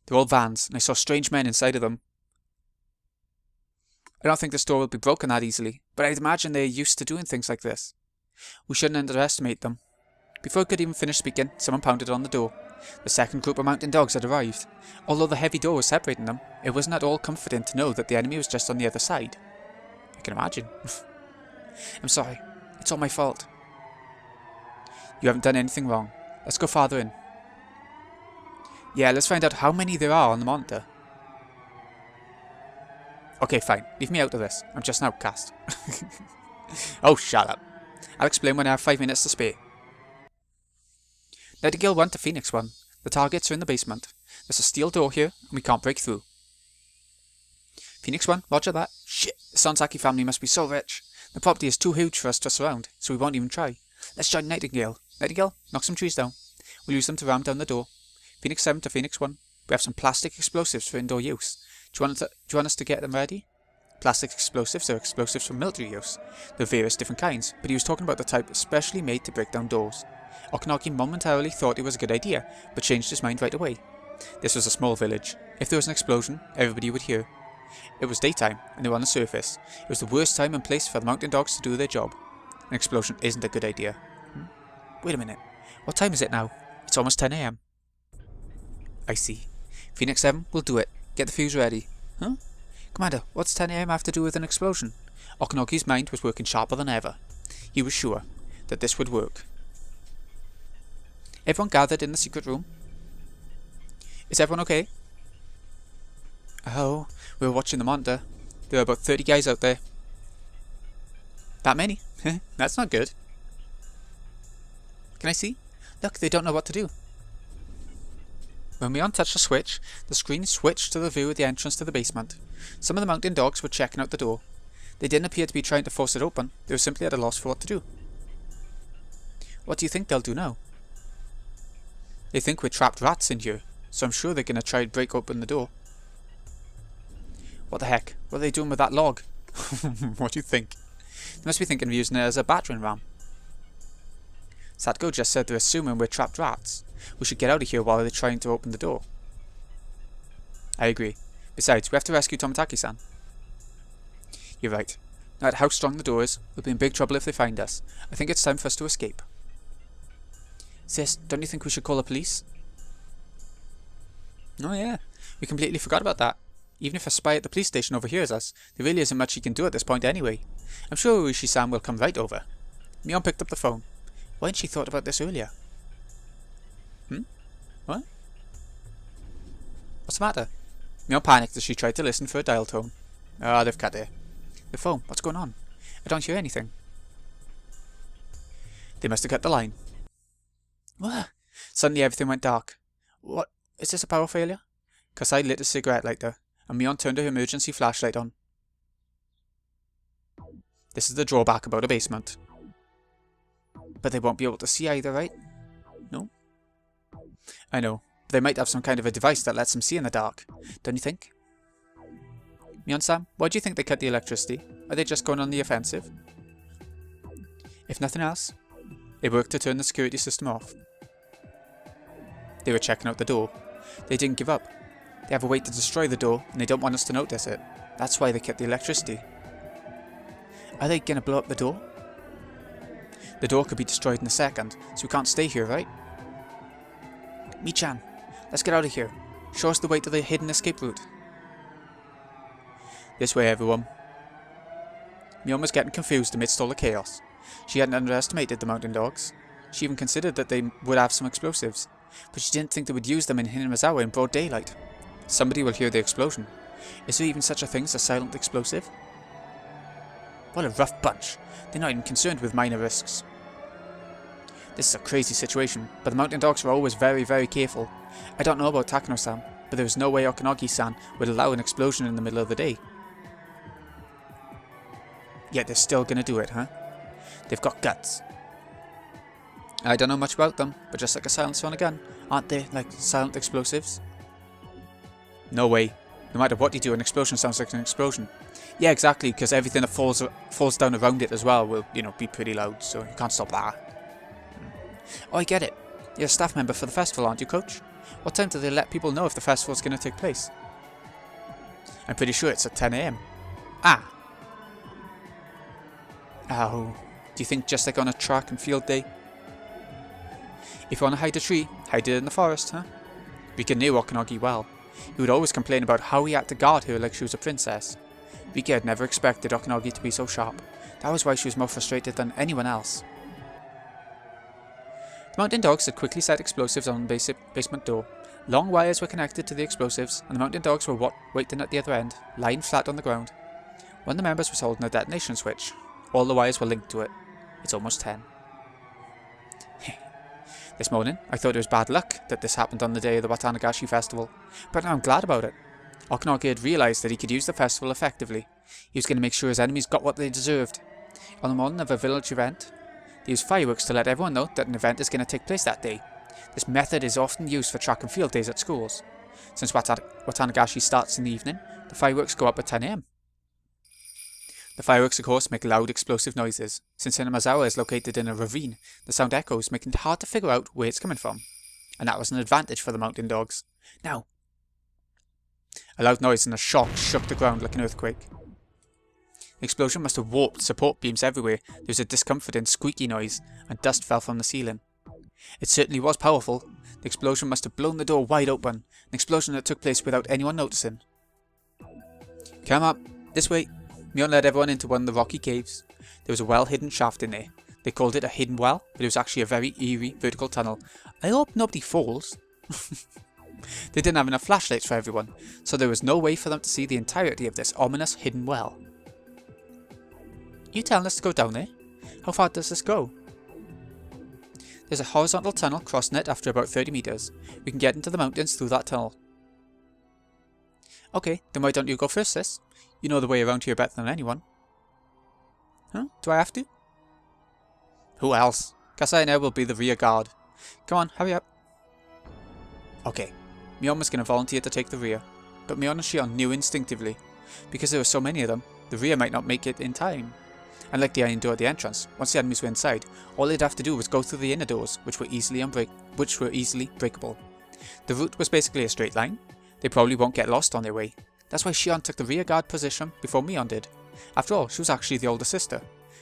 They're all vans, and I saw strange men inside of them. I don't think this door will be broken that easily, but I'd imagine they're used to doing things like this. We shouldn't underestimate them. Before I could even finish speaking, someone pounded on the door. The second group of mountain dogs had arrived. Although the heavy door was separating them, it wasn't at all comforting to know that the enemy was just on the other side. I can imagine. I'm sorry. It's all my fault. You haven't done anything wrong. Let's go farther in. Yeah, let's find out how many there are on the monitor. Okay, fine. Leave me out of this. I'm just an outcast. Oh, shut up. I'll explain when I have 5 minutes to spare. Nightingale 1 to Phoenix 1. The targets are in the basement. There's a steel door here, and we can't break through. Phoenix 1, roger that. Shit, the Sansaki family must be so rich. The property is too huge for us to surround, so we won't even try. Let's join Nightingale. Nightingale, knock some trees down. We'll use them to ram down the door. Phoenix 7 to Phoenix 1. We have some plastic explosives for indoor use. Do you want us to get them ready? Plastic explosives are explosives for military use. There are various different kinds, but he was talking about the type specially made to break down doors. Okanagi momentarily thought it was a good idea, but changed his mind right away. This was a small village. If there was an explosion, everybody would hear. It was daytime, and they were on the surface. It was the worst time and place for the mountain dogs to do their job. An explosion isn't a good idea. Wait a minute. What time is it now? It's almost 10 AM. I see. Phoenix 7 will do it. Get the fuse ready. Huh? Commander, what's 10 AM have to do with an explosion? Okanagi's mind was working sharper than ever. He was sure that this would work. Everyone gathered in the secret room. Is everyone okay? Oh, we were watching the monitor. There were about 30 guys out there. That many? That's not good. Can I see? Look, they don't know what to do. When we untouched the switch, the screen switched to the view of the entrance to the basement. Some of the mountain dogs were checking out the door. They didn't appear to be trying to force it open. They were simply at a loss for what to do. What do you think they'll do now? They think we're trapped rats in here, so I'm sure they're going to try to break open the door. What the heck? What are they doing with that log? What do you think? They must be thinking of using it as a battering ram. Sadako just said they're assuming we're trapped rats. We should get out of here while they're trying to open the door. I agree. Besides, we have to rescue Tomitaki-san. You're right. No matter how strong the door is, we'll be in big trouble if they find us. I think it's time for us to escape. Sis, don't you think we should call the police? Oh yeah, we completely forgot about that. Even if a spy at the police station overhears us, there really isn't much he can do at this point anyway. I'm sure Uishi-san will come right over. Mion picked up the phone. Why hadn't she thought about this earlier? What? What's the matter? Mion panicked as she tried to listen for a dial tone. Ah, they've cut her. The phone, what's going on? I don't hear anything. They must have cut the line. What? Suddenly everything went dark. What? Is this a power failure? Kasai lit a cigarette lighter, and Mion turned her emergency flashlight on. This is the drawback about a basement. But they won't be able to see either, right? No? I know. They might have some kind of a device that lets them see in the dark, don't you think? Mion-san, why do you think they cut the electricity? Are they just going on the offensive? If nothing else, it worked to turn the security system off. They were checking out the door. They didn't give up. They have a way to destroy the door, and they don't want us to notice it. That's why they cut the electricity. Are they gonna blow up the door? The door could be destroyed in a second, so we can't stay here, right? Mi-chan, let's get out of here. Show us the way to the hidden escape route. This way, everyone. Mion was getting confused amidst all the chaos. She hadn't underestimated the mountain dogs. She even considered that they would have some explosives, but she didn't think they would use them in Hinamazawa in broad daylight. Somebody will hear the explosion. Is there even such a thing as a silent explosive? What a rough bunch. They're not even concerned with minor risks. This is a crazy situation, but the mountain dogs were always very, very careful. I don't know about Takano-san, but there was no way Okanagi-san would allow an explosion in the middle of the day. Yet they're still gonna do it, huh? They've got guts. I don't know much about them, but just like a silencer on a gun, aren't they like silent explosives? No way. No matter what you do, an explosion sounds like an explosion. Yeah, exactly, because everything that falls down around it as well will, be pretty loud, so you can't stop that. Oh, I get it. You're a staff member for the festival, aren't you, Coach? What time do they let people know if the festival's going to take place? I'm pretty sure it's at 10 AM. Ah! Oh, do you think just like on a track and field day? If you want to hide a tree, hide it in the forest, huh? Rika knew Okanagi well. He would always complain about how he had to guard her like she was a princess. Rika had never expected Okanagi to be so sharp. That was why she was more frustrated than anyone else. The mountain dogs had quickly set explosives on the basement door. Long wires were connected to the explosives, and the mountain dogs were waiting at the other end, lying flat on the ground. One of the members was holding a detonation switch. All the wires were linked to it. It's almost 10. This morning, I thought it was bad luck that this happened on the day of the Watanagashi festival, but now I'm glad about it. Okanagi had realised that he could use the festival effectively. He was going to make sure his enemies got what they deserved. On the morning of a village event, they used fireworks to let everyone know that an event is going to take place that day. This method is often used for track and field days at schools. Since Watanagashi starts in the evening, the fireworks go up at 10 AM. The fireworks, of course, make loud explosive noises. Since Hinamazawa is located in a ravine, the sound echoes, making it hard to figure out where it's coming from. And that was an advantage for the mountain dogs. Now! A loud noise and a shock shook the ground like an earthquake. The explosion must have warped support beams everywhere. There was a discomforting squeaky noise, and dust fell from the ceiling. It certainly was powerful. The explosion must have blown the door wide open, an explosion that took place without anyone noticing. Come up, this way. Mion led everyone into one of the rocky caves. There was a well-hidden shaft in there. They called it a hidden well, but it was actually a very eerie vertical tunnel. I hope nobody falls. They didn't have enough flashlights for everyone, so there was no way for them to see the entirety of this ominous hidden well. You telling us to go down there? How far does this go? There's a horizontal tunnel crossing it after about 30 meters. We can get into the mountains through that tunnel. Okay, then why don't you go first, sis? You know the way around here better than anyone. Huh? Do I have to? Who else? Kasai and I will be the rear guard. Come on, hurry up. Okay, Mion was going to volunteer to take the rear, but Mion and Shion knew instinctively. Because there were so many of them, the rear might not make it in time. Unlike the iron door at the entrance, once the enemies were inside, all they'd have to do was go through the inner doors, which were easily breakable. The route was basically a straight line. They probably won't get lost on their way. That's why Shion took the rear guard position before Mion did. After all, she was actually the older sister.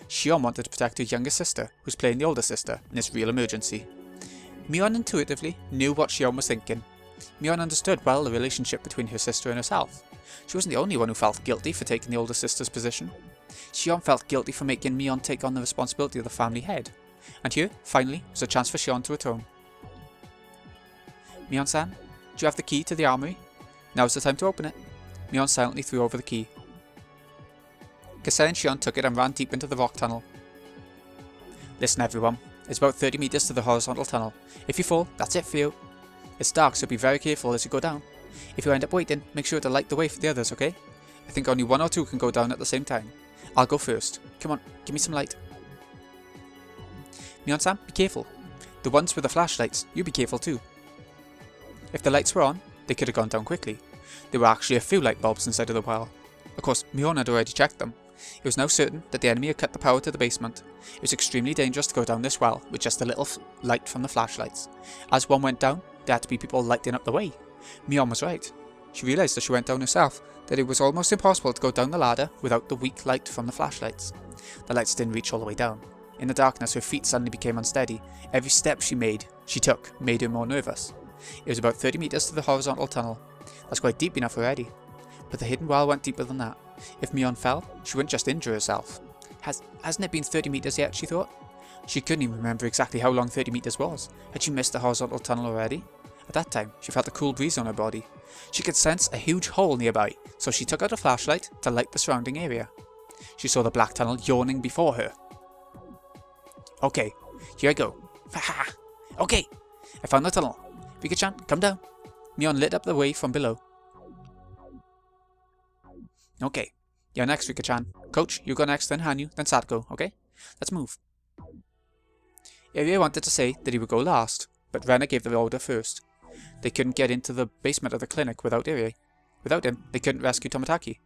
Shion wanted to protect her younger sister, who was playing the older sister in this real emergency. Mion intuitively knew what Shion was thinking. Mion understood well the relationship between her sister and herself. She wasn't the only one who felt guilty for taking the older sister's position. Shion felt guilty for making Mion take on the responsibility of the family head. And here, finally, was a chance for Shion to atone. Mion-san, do you have the key to the armory? Now's the time to open it. Mion silently threw over the key. Kasai and Shion took it and ran deep into the rock tunnel. Listen everyone, it's about 30 meters to the horizontal tunnel. If you fall, that's it for you. It's dark, so be very careful as you go down. If you end up waiting, make sure to light the way for the others, okay? I think only 1 or 2 can go down at the same time. I'll go first. Come on, give me some light. Mion-san, be careful. The ones with the flashlights, you be careful too. If the lights were on, they could have gone down quickly. There were actually a few light bulbs inside of the well. Of course, Mion had already checked them. It was now certain that the enemy had cut the power to the basement. It was extremely dangerous to go down this well with just a little light from the flashlights. As one went down, there had to be people lighting up the way. Mion was right. She realised as she went down herself that it was almost impossible to go down the ladder without the weak light from the flashlights. The lights didn't reach all the way down. In the darkness, her feet suddenly became unsteady. Every step she took made her more nervous. It was about 30 metres to the horizontal tunnel. That's quite deep enough already. But the hidden well went deeper than that. If Mion fell, she wouldn't just injure herself. Hasn't it been 30 metres yet, she thought? She couldn't even remember exactly how long 30 metres was. Had she missed the horizontal tunnel already? At that time, she felt a cool breeze on her body. She could sense a huge hole nearby, so she took out a flashlight to light the surrounding area. She saw the black tunnel yawning before her. Okay, here I go. Ha! Okay, I found the tunnel. Rika-chan, come down. Mion lit up the way from below. Okay, you're next, Rika-chan. Coach, you go next, then Hanyu, then Satoko, okay? Let's move. Irie wanted to say that he would go last, but Rena gave the order first. They couldn't get into the basement of the clinic without Irie. Without him, they couldn't rescue Tomotaki.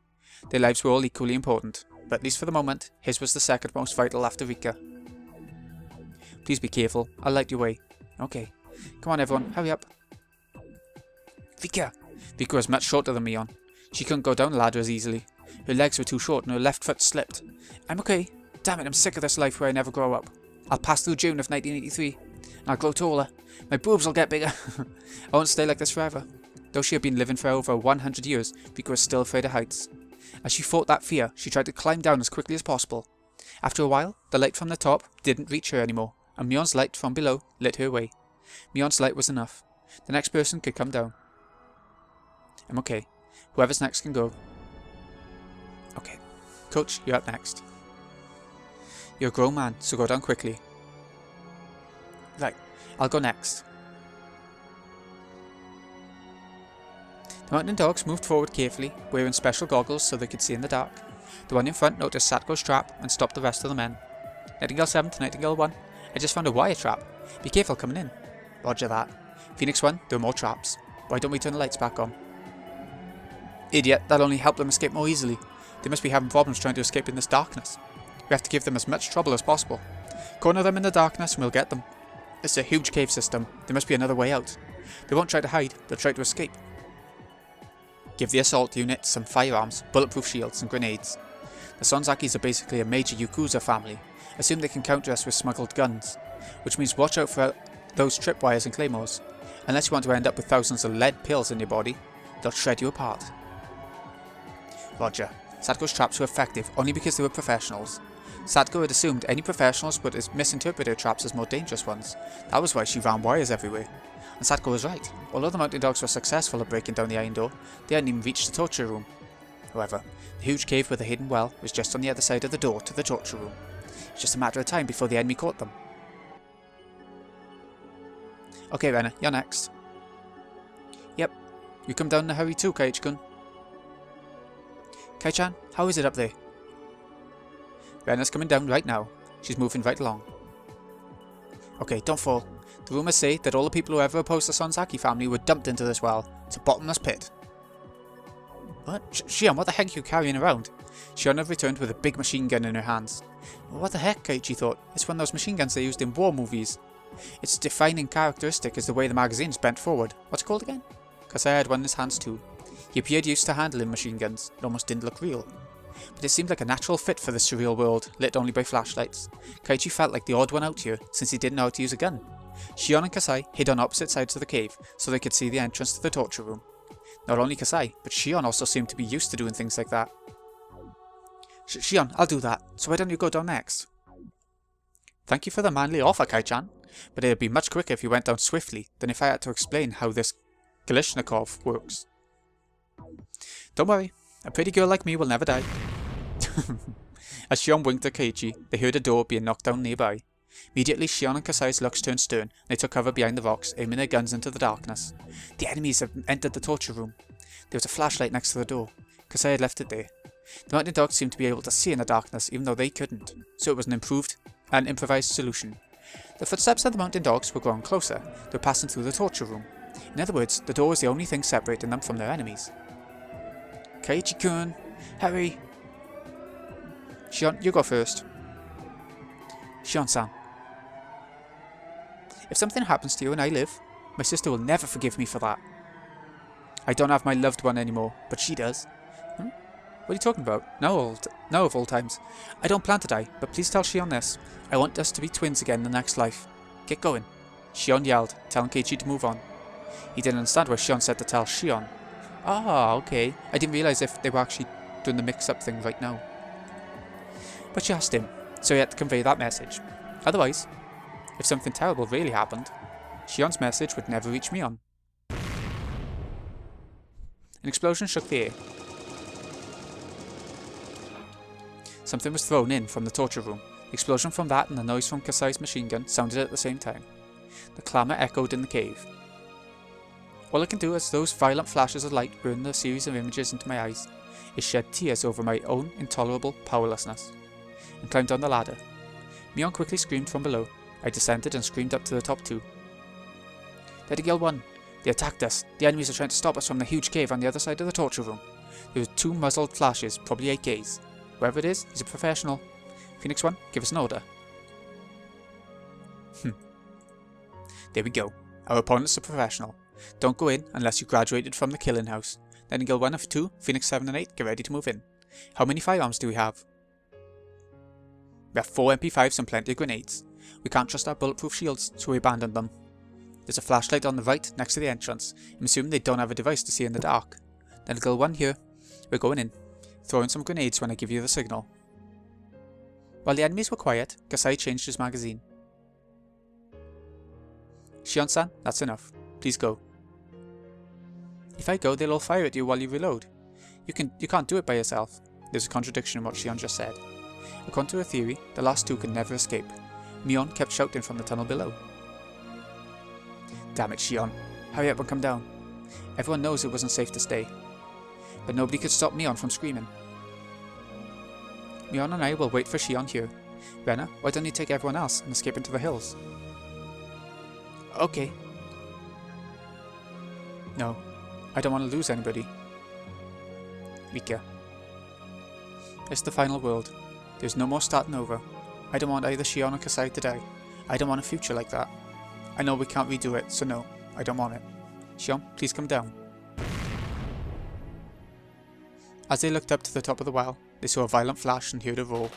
Their lives were all equally important, but at least for the moment, his was the second most vital after Rika. Please be careful, I'll light your way. Okay. Come on everyone, hurry up. Rika! Rika was much shorter than Mion. She couldn't go down the ladder as easily. Her legs were too short and her left foot slipped. I'm okay. Damn it, I'm sick of this life where I never grow up. I'll pass through June of 1983, and I'll grow taller. My boobs will get bigger. I won't stay like this forever. Though she had been living for over 100 years, Rika was still afraid of heights. As she fought that fear, she tried to climb down as quickly as possible. After a while, the light from the top didn't reach her anymore, and Mion's light from below lit her way. Mion's light was enough. The next person could come down. I'm okay. Whoever's next can go. Okay. Coach, you're up next. You're a grown man, so go down quickly. Right, I'll go next. The mountain dogs moved forward carefully, wearing special goggles so they could see in the dark. The one in front noticed Satoko's trap and stopped the rest of the men. Nightingale 7 to Nightingale 1, I just found a wire trap. Be careful coming in. Roger that. Phoenix 1, there are more traps. Why don't we turn the lights back on? Idiot, that'll only help them escape more easily. They must be having problems trying to escape in this darkness. We have to give them as much trouble as possible. Corner them in the darkness and we'll get them. It's a huge cave system. There must be another way out. They won't try to hide, they'll try to escape. Give the assault unit some firearms, bulletproof shields and grenades. The Sonzakis are basically a major Yakuza family. Assume they can counter us with smuggled guns. Which means watch out for those tripwires and claymores. Unless you want to end up with thousands of lead pills in your body, they'll shred you apart. Roger. Satoko's traps were effective only because they were professionals. Satoko had assumed any professionals would misinterpret her traps as more dangerous ones. That was why she ran wires everywhere. And Satoko was right. Although the mountain dogs were successful at breaking down the iron door, they hadn't even reached the torture room. However, the huge cave with the hidden well was just on the other side of the door to the torture room. It was just a matter of time before the enemy caught them. Okay Rena, you're next. Yep, you come down in a hurry too, Kaiichi-kun. Kai-chan, how is it up there? Rena's coming down right now. She's moving right along. Okay, don't fall. The rumours say that all the people who ever opposed the Sonzaki family were dumped into this well. It's a bottomless pit. What? Shion, what the heck are you carrying around? Shion had returned with a big machine gun in her hands. What the heck, Kaiichi thought. It's one of those machine guns they used in war movies. Its defining characteristic is the way the magazine's bent forward. What's it called again? Kasai had one in his hands too. He appeared used to handling machine guns. It almost didn't look real. But it seemed like a natural fit for this surreal world, lit only by flashlights. Kaiichi felt like the odd one out here, since he didn't know how to use a gun. Shion and Kasai hid on opposite sides of the cave, so they could see the entrance to the torture room. Not only Kasai, but Shion also seemed to be used to doing things like that. Shion, I'll do that, so why don't you go down next? Thank you for the manly offer, Kai-chan, but it'd be much quicker if you went down swiftly than if I had to explain how this Kalishnikov works. Don't worry, a pretty girl like me will never die. As Shion winked at Kaiichi, they heard a door being knocked down nearby. Immediately, Shion and Kasai's looks turned stern, and they took cover behind the rocks, aiming their guns into the darkness. The enemies have entered the torture room. There was a flashlight next to the door. Kasai had left it there. The mountain dogs seemed to be able to see in the darkness, even though they couldn't, so it was an improvised solution. The footsteps of the mountain dogs were growing closer. They were passing through the torture room. In other words, the door was the only thing separating them from their enemies. Kaiichi-kun, hurry! Shion, you go first. Shion-san. If something happens to you and I live, my sister will never forgive me for that. I don't have my loved one anymore, but she does. What are you talking about? Now of all times. I don't plan to die, but please tell Shion this. I want us to be twins again in the next life. Get going. Shion yelled, telling Keiichi to move on. He didn't understand why Shion said to tell Shion. Ah, okay. I didn't realise if they were actually doing the mix-up thing right now. But she asked him, so he had to convey that message. Otherwise, if something terrible really happened, Shion's message would never reach Mion. An explosion shook the air. Something was thrown in from the torture room. The explosion from that and the noise from Kasai's machine gun sounded at the same time. The clamour echoed in the cave. All I can do as those violent flashes of light burned a series of images into my eyes is shed tears over my own intolerable powerlessness, and climbed down the ladder. Mion quickly screamed from below. I descended and screamed up to the top two. Nightingale 1. They attacked us. The enemies are trying to stop us from the huge cave on the other side of the torture room. There were 2 muzzled flashes, probably AKs. Whoever it is, he's a professional. Phoenix 1, give us an order. There we go. Our opponent's a professional. Don't go in unless you graduated from the killing house. Nightingale 1 of 2, Phoenix 7 and 8, get ready to move in. How many firearms do we have? We have 4 MP5s and plenty of grenades. We can't trust our bulletproof shields, so we abandoned them. There's a flashlight on the right next to the entrance. I'm assuming they don't have a device to see in the dark. Nightingale 1 here. We're going in. Throw in some grenades when I give you the signal. While the enemies were quiet, Kasai changed his magazine. Shion-san, that's enough. Please go. If I go, they'll all fire at you while you reload. You can't do it by yourself. There's a contradiction in what Shion just said. According to her theory, the last 2 can never escape. Mion kept shouting from the tunnel below. Damn it, Shion. Hurry up and come down. Everyone knows it wasn't safe to stay. But nobody could stop Mion from screaming. Mion and I will wait for Shion here. Renna, why don't you take everyone else and escape into the hills? Okay. No, I don't want to lose anybody. Rika. It's the final world. There's no more starting over. I don't want either Shion or Kasai to die. I don't want a future like that. I know we can't redo it, so no, I don't want it. Shion, please come down. As they looked up to the top of the well, they saw a violent flash and heard a roar.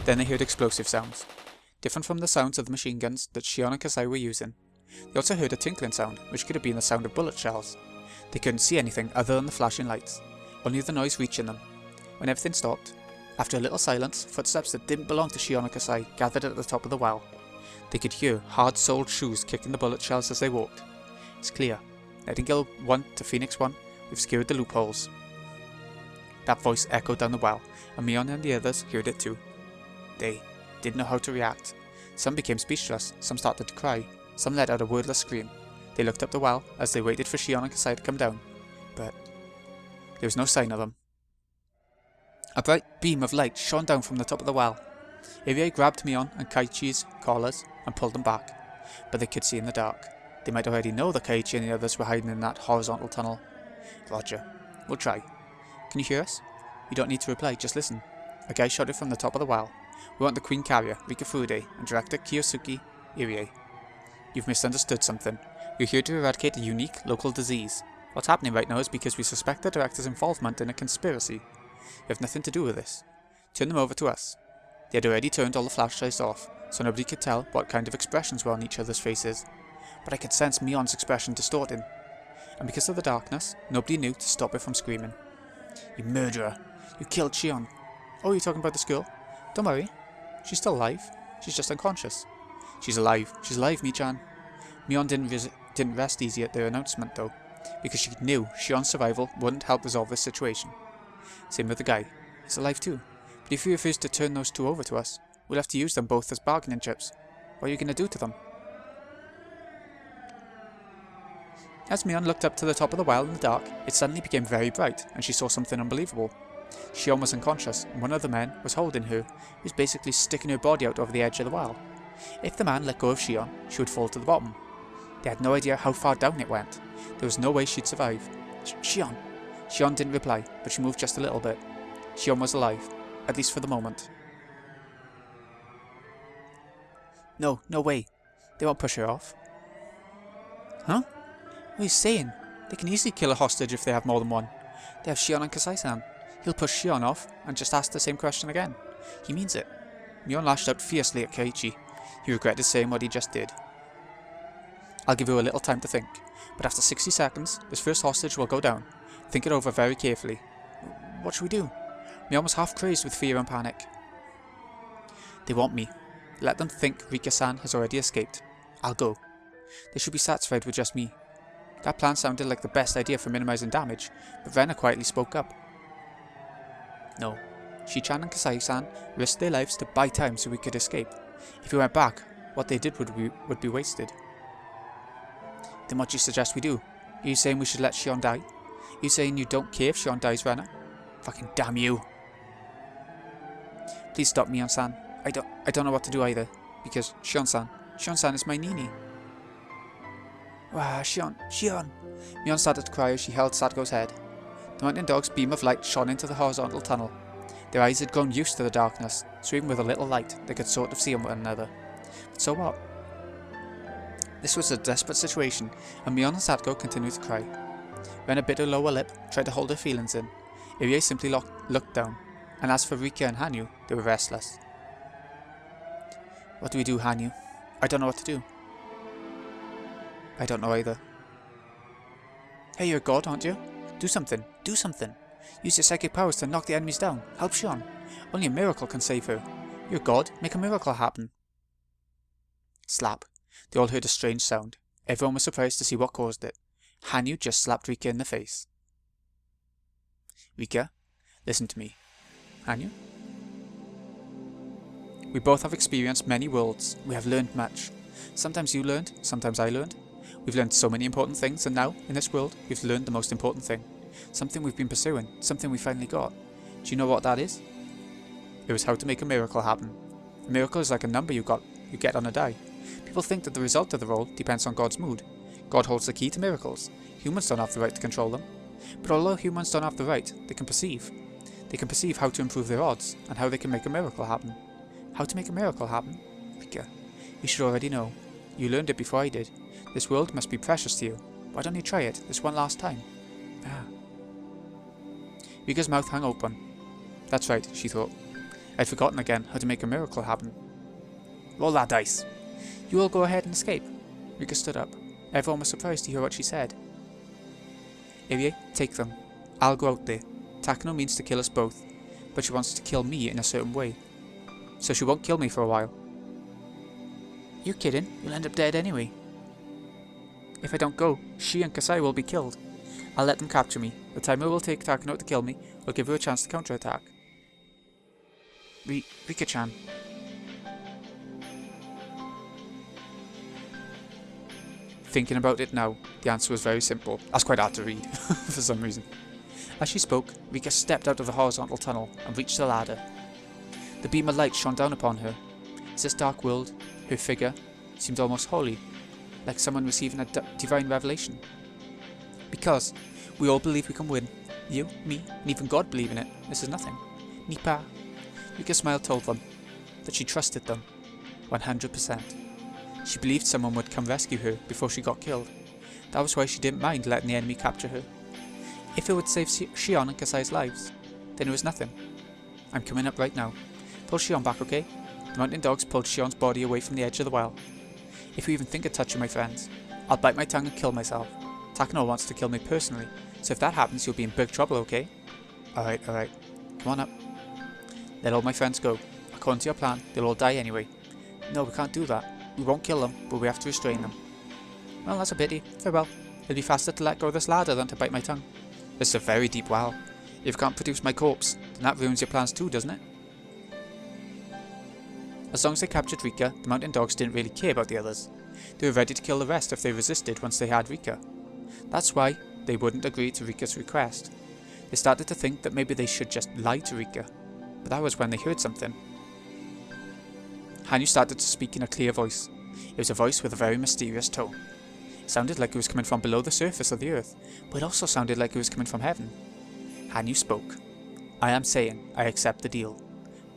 Then they heard explosive sounds, different from the sounds of the machine guns that Shion and Kasai were using. They also heard a tinkling sound, which could have been the sound of bullet shells. They couldn't see anything other than the flashing lights, only the noise reaching them. When everything stopped, after a little silence, footsteps that didn't belong to Shion and Kasai gathered at the top of the well. They could hear hard-soled shoes kicking the bullet shells as they walked. It's clear. Nightingale 1 to Phoenix 1, we've secured the loopholes. That voice echoed down the well, and Mion and the others heard it too. They didn't know how to react. Some became speechless, some started to cry, some let out a wordless scream. They looked up the well as they waited for Shion and Kasai to come down, but there was no sign of them. A bright beam of light shone down from the top of the well. Irie grabbed Mion and Kaiichi's collars and pulled them back, but they could see in the dark. They might already know that Kaiichi and the others were hiding in that horizontal tunnel. Roger. We'll try. Can you hear us? You don't need to reply, just listen. A guy shouted from the top of the well. We want the Queen Carrier, Rika Furude, and Director Kiyosuke Irie. You've misunderstood something. We're here to eradicate a unique local disease. What's happening right now is because we suspect the Director's involvement in a conspiracy. You have nothing to do with this. Turn them over to us. They had already turned all the flashlights off, so nobody could tell what kind of expressions were on each other's faces. But I could sense Mion's expression distorting. And because of the darkness, nobody knew to stop her from screaming. You murderer! You killed Shion! Oh, you're talking about this girl? Don't worry. She's still alive. She's just unconscious. She's alive. She's alive, Mi-chan. Mion didn't rest easy at their announcement, though, because she knew Shion's survival wouldn't help resolve this situation. Same with the guy. He's alive too. But if he refuses to turn those two over to us, we'll have to use them both as bargaining chips. What are you going to do to them? As Mion looked up to the top of the well in the dark, it suddenly became very bright, and she saw something unbelievable. Shion was unconscious, and one of the men was holding her. He was basically sticking her body out over the edge of the well. If the man let go of Shion, she would fall to the bottom. They had no idea how far down it went. There was no way she'd survive. Shion! Shion didn't reply, but she moved just a little bit. Shion was alive, at least for the moment. No, no way. They won't push her off. Huh? What are you saying? They can easily kill a hostage if they have more than one. They have Shion and Kasai-san. He'll push Shion off and just ask the same question again. He means it. Mion lashed out fiercely at Keiichi. He regretted saying what he just did. I'll give you a little time to think, but after 60 seconds, this first hostage will go down. Think it over very carefully. What should we do? Mion was half crazed with fear and panic. They want me. Let them think Rika-san has already escaped. I'll go. They should be satisfied with just me. That plan sounded like the best idea for minimizing damage, but Rena quietly spoke up. No. Shi-chan and Kasai-san risked their lives to buy time so we could escape. If we went back, what they did would be wasted. Then what do you suggest we do? Are you saying we should let Shion die? Are you saying you don't care if Shion dies, Rena? Fucking damn you. Please stop, Mion-san. I don't know what to do either. Because Shion-san is my Nini. Wow, Shion! Mion started to cry as she held Sato's head. The mountain dog's beam of light shone into the horizontal tunnel. Their eyes had grown used to the darkness, so even with a little light, they could sort of see one another. But so what? This was a desperate situation, and Mion and Satoko continued to cry. Rena bit her lower lip, tried to hold her feelings in. Irie simply looked down, and as for Rika and Hanyu, they were restless. What do we do, Hanyu? I don't know what to do. I don't know either. Hey, you're a god, aren't you? Do something. Use your psychic powers to knock the enemies down. Help Shion. Only a miracle can save her. You're a god. Make a miracle happen. Slap. They all heard a strange sound. Everyone was surprised to see what caused it. Hanyu just slapped Rika in the face. Rika, listen to me. Hanyu? We both have experienced many worlds. We have learned much. Sometimes you learned, sometimes I learned. We've learned so many important things, and now, in this world, we've learned the most important thing. Something we've been pursuing, something we finally got. Do you know what that is? It was how to make a miracle happen. A miracle is like a number you get on a die. People think that the result of the roll depends on God's mood. God holds the key to miracles. Humans don't have the right to control them. But although humans don't have the right, they can perceive. They can perceive how to improve their odds, and how they can make a miracle happen. How to make a miracle happen? Rika, you should already know. You learned it before I did. This world must be precious to you. Why don't you try it, this one last time? Ah. Rika's mouth hung open. That's right, she thought. I'd forgotten again how to make a miracle happen. Roll that dice. You all go ahead and escape. Rika stood up. Everyone was surprised to hear what she said. Irie, take them. I'll go out there. Takano means to kill us both, but she wants to kill me in a certain way. So she won't kill me for a while. You kidding? You'll end up dead anyway. If I don't go, she and Kasai will be killed. I'll let them capture me. The time it will take Takano to kill me will give her a chance to counterattack. Rika-chan. Thinking about it now, the answer was very simple. That's quite hard to read, for some reason. As she spoke, Rika stepped out of the horizontal tunnel and reached the ladder. The beam of light shone down upon her. In this dark world, her figure seemed almost holy, like someone receiving a divine revelation. Because we all believe we can win. You, me, and even God believe in it. This is nothing. Nipa. Rika's smile told them that she trusted them 100%. She believed someone would come rescue her before she got killed. That was why she didn't mind letting the enemy capture her. If it would save Shion and Kasai's lives, then it was nothing. I'm coming up right now. Pull Shion back, okay? The mountain dogs pulled Shion's body away from the edge of the well. If you even think of touching my friends, I'll bite my tongue and kill myself. Takano wants to kill me personally, so if that happens you'll be in big trouble, okay? Alright. Come on up. Let all my friends go. According to your plan, they'll all die anyway. No, we can't do that. We won't kill them, but we have to restrain them. Well, that's a pity. Very well. It'll be faster to let go of this ladder than to bite my tongue. This is a very deep well. If you can't produce my corpse, then that ruins your plans too, doesn't it? As long as they captured Rika, the mountain dogs didn't really care about the others. They were ready to kill the rest if they resisted once they had Rika. That's why they wouldn't agree to Rika's request. They started to think that maybe they should just lie to Rika, but that was when they heard something. Hanyu started to speak in a clear voice. It was a voice with a very mysterious tone. It sounded like it was coming from below the surface of the earth, but it also sounded like it was coming from heaven. Hanyu spoke. I am saying I accept the deal.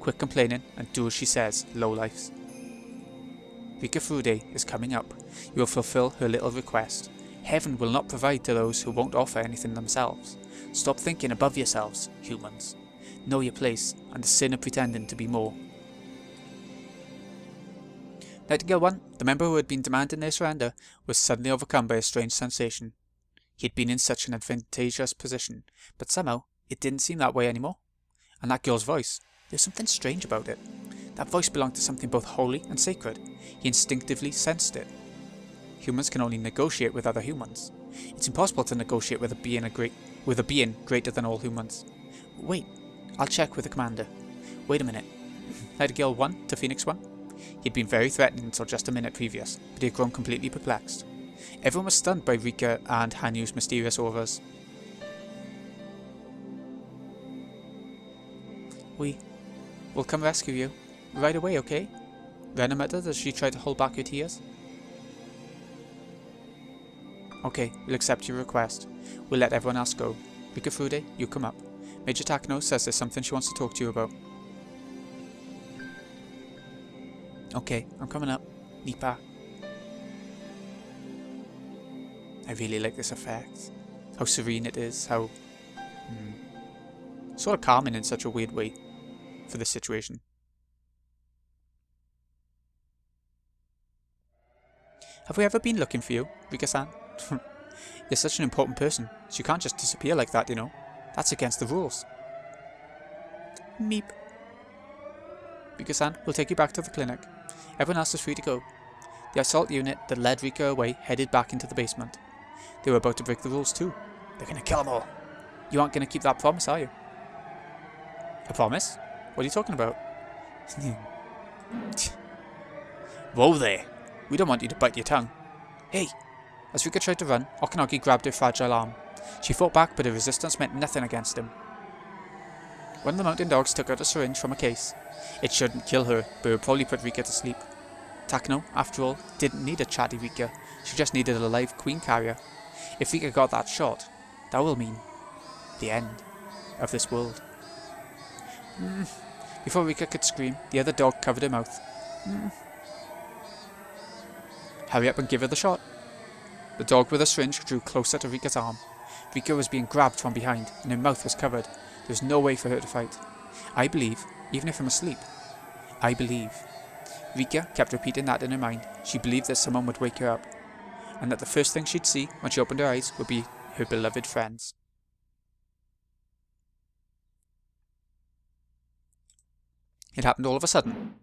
Quit complaining and do as she says, lowlifes. Rika Furude is coming up. You will fulfill her little request. Heaven will not provide to those who won't offer anything themselves. Stop thinking above yourselves, humans. Know your place and the sin of pretending to be more. Nightingale 1, the member who had been demanding their surrender, was suddenly overcome by a strange sensation. He had been in such an advantageous position, but somehow it didn't seem that way anymore. And that girl's voice, there was something strange about it. That voice belonged to something both holy and sacred. He instinctively sensed it. Humans can only negotiate with other humans. It's impossible to negotiate with a being greater than all humans. Wait, I'll check with the commander. Wait a minute. Nightingale 1 to Phoenix 1? He'd been very threatening until just a minute previous, but he had grown completely perplexed. Everyone was stunned by Rika and Hanyu's mysterious auras. We'll come rescue you. Right away, okay? Rena muttered as she tried to hold back her tears. Okay, we'll accept your request. We'll let everyone else go. Rika Furude, you come up. Major Takano says there's something she wants to talk to you about. Okay, I'm coming up. Nipa. I really like this effect. How serene it is, how... sort of calming in such a weird way for this situation. Have we ever been looking for you, Rika-san? You're such an important person, so you can't just disappear like that, you know. That's against the rules. Meep. Rika-san, we'll take you back to the clinic. Everyone else is free to go. The assault unit that led Rika away headed back into the basement. They were about to break the rules too. They're gonna kill them all. You aren't gonna keep that promise, are you? A promise? What are you talking about? Whoa there! We don't want you to bite your tongue. Hey! As Rika tried to run, Okanagi grabbed her fragile arm. She fought back, but her resistance meant nothing against him. One of the mountain dogs took out a syringe from a case. It shouldn't kill her, but it would probably put Rika to sleep. Takano, after all, didn't need a chatty Rika. She just needed a live queen carrier. If Rika got that shot, that will mean the end of this world. Before Rika could scream, the other dog covered her mouth. Hurry up and give her the shot. The dog with a syringe drew closer to Rika's arm. Rika was being grabbed from behind, and her mouth was covered. There was no way for her to fight. I believe, even if I'm asleep, I believe. Rika kept repeating that in her mind. She believed that someone would wake her up, and that the first thing she'd see when she opened her eyes would be her beloved friends. It happened all of a sudden.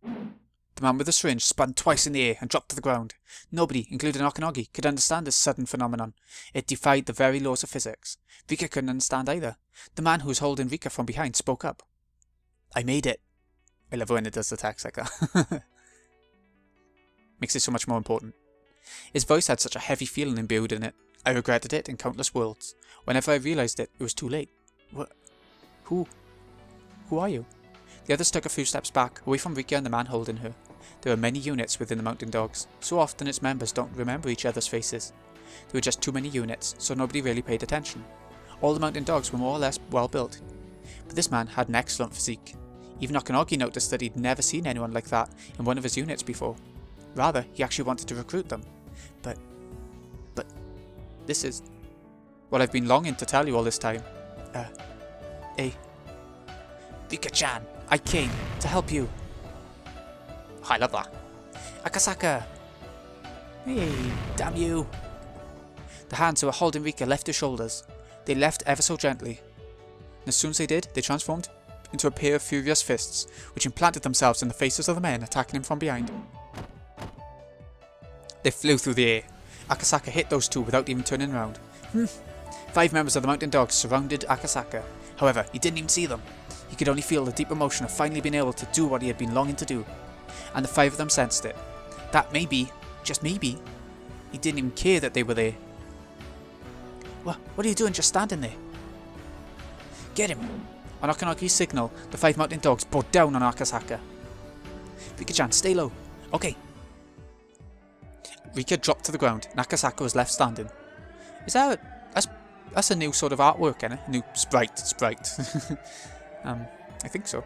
The man with the syringe spun twice in the air and dropped to the ground. Nobody, including Okanagi, could understand this sudden phenomenon. It defied the very laws of physics. Rika couldn't understand either. The man who was holding Rika from behind spoke up. I made it. I love when it does the text like that. Makes it so much more important. His voice had such a heavy feeling imbued in it. I regretted it in countless worlds. Whenever I realized it, it was too late. What? Who are you? The others took a few steps back, away from Rika and the man holding her. There were many units within the Mountain Dogs. So often its members don't remember each other's faces. There were just too many units, so nobody really paid attention. All the Mountain Dogs were more or less well built. But this man had an excellent physique. Even Okanagi noticed that he'd never seen anyone like that in one of his units before. Rather, he actually wanted to recruit them. But this is what I've been longing to tell you all this time. Rika-chan, I came to help you. I love that. Akasaka! Hey, damn you! The hands who were holding Rika left her shoulders. They left ever so gently. And as soon as they did, they transformed into a pair of furious fists, which implanted themselves in the faces of the men attacking him from behind. They flew through the air. Akasaka hit those two without even turning around. 5 members of the Mountain Dogs surrounded Akasaka. However, he didn't even see them. He could only feel the deep emotion of finally being able to do what he had been longing to do. And the 5 of them sensed it. That maybe, just maybe, he didn't even care that they were there. What are you doing just standing there? Get him! On Okanogi's signal, the 5 Mountain Dogs bore down on Akasaka. Rika-chan, stay low. Okay. Rika dropped to the ground and Akasaka was left standing. Is that that's a new sort of artwork, innit? A new sprite. I think so.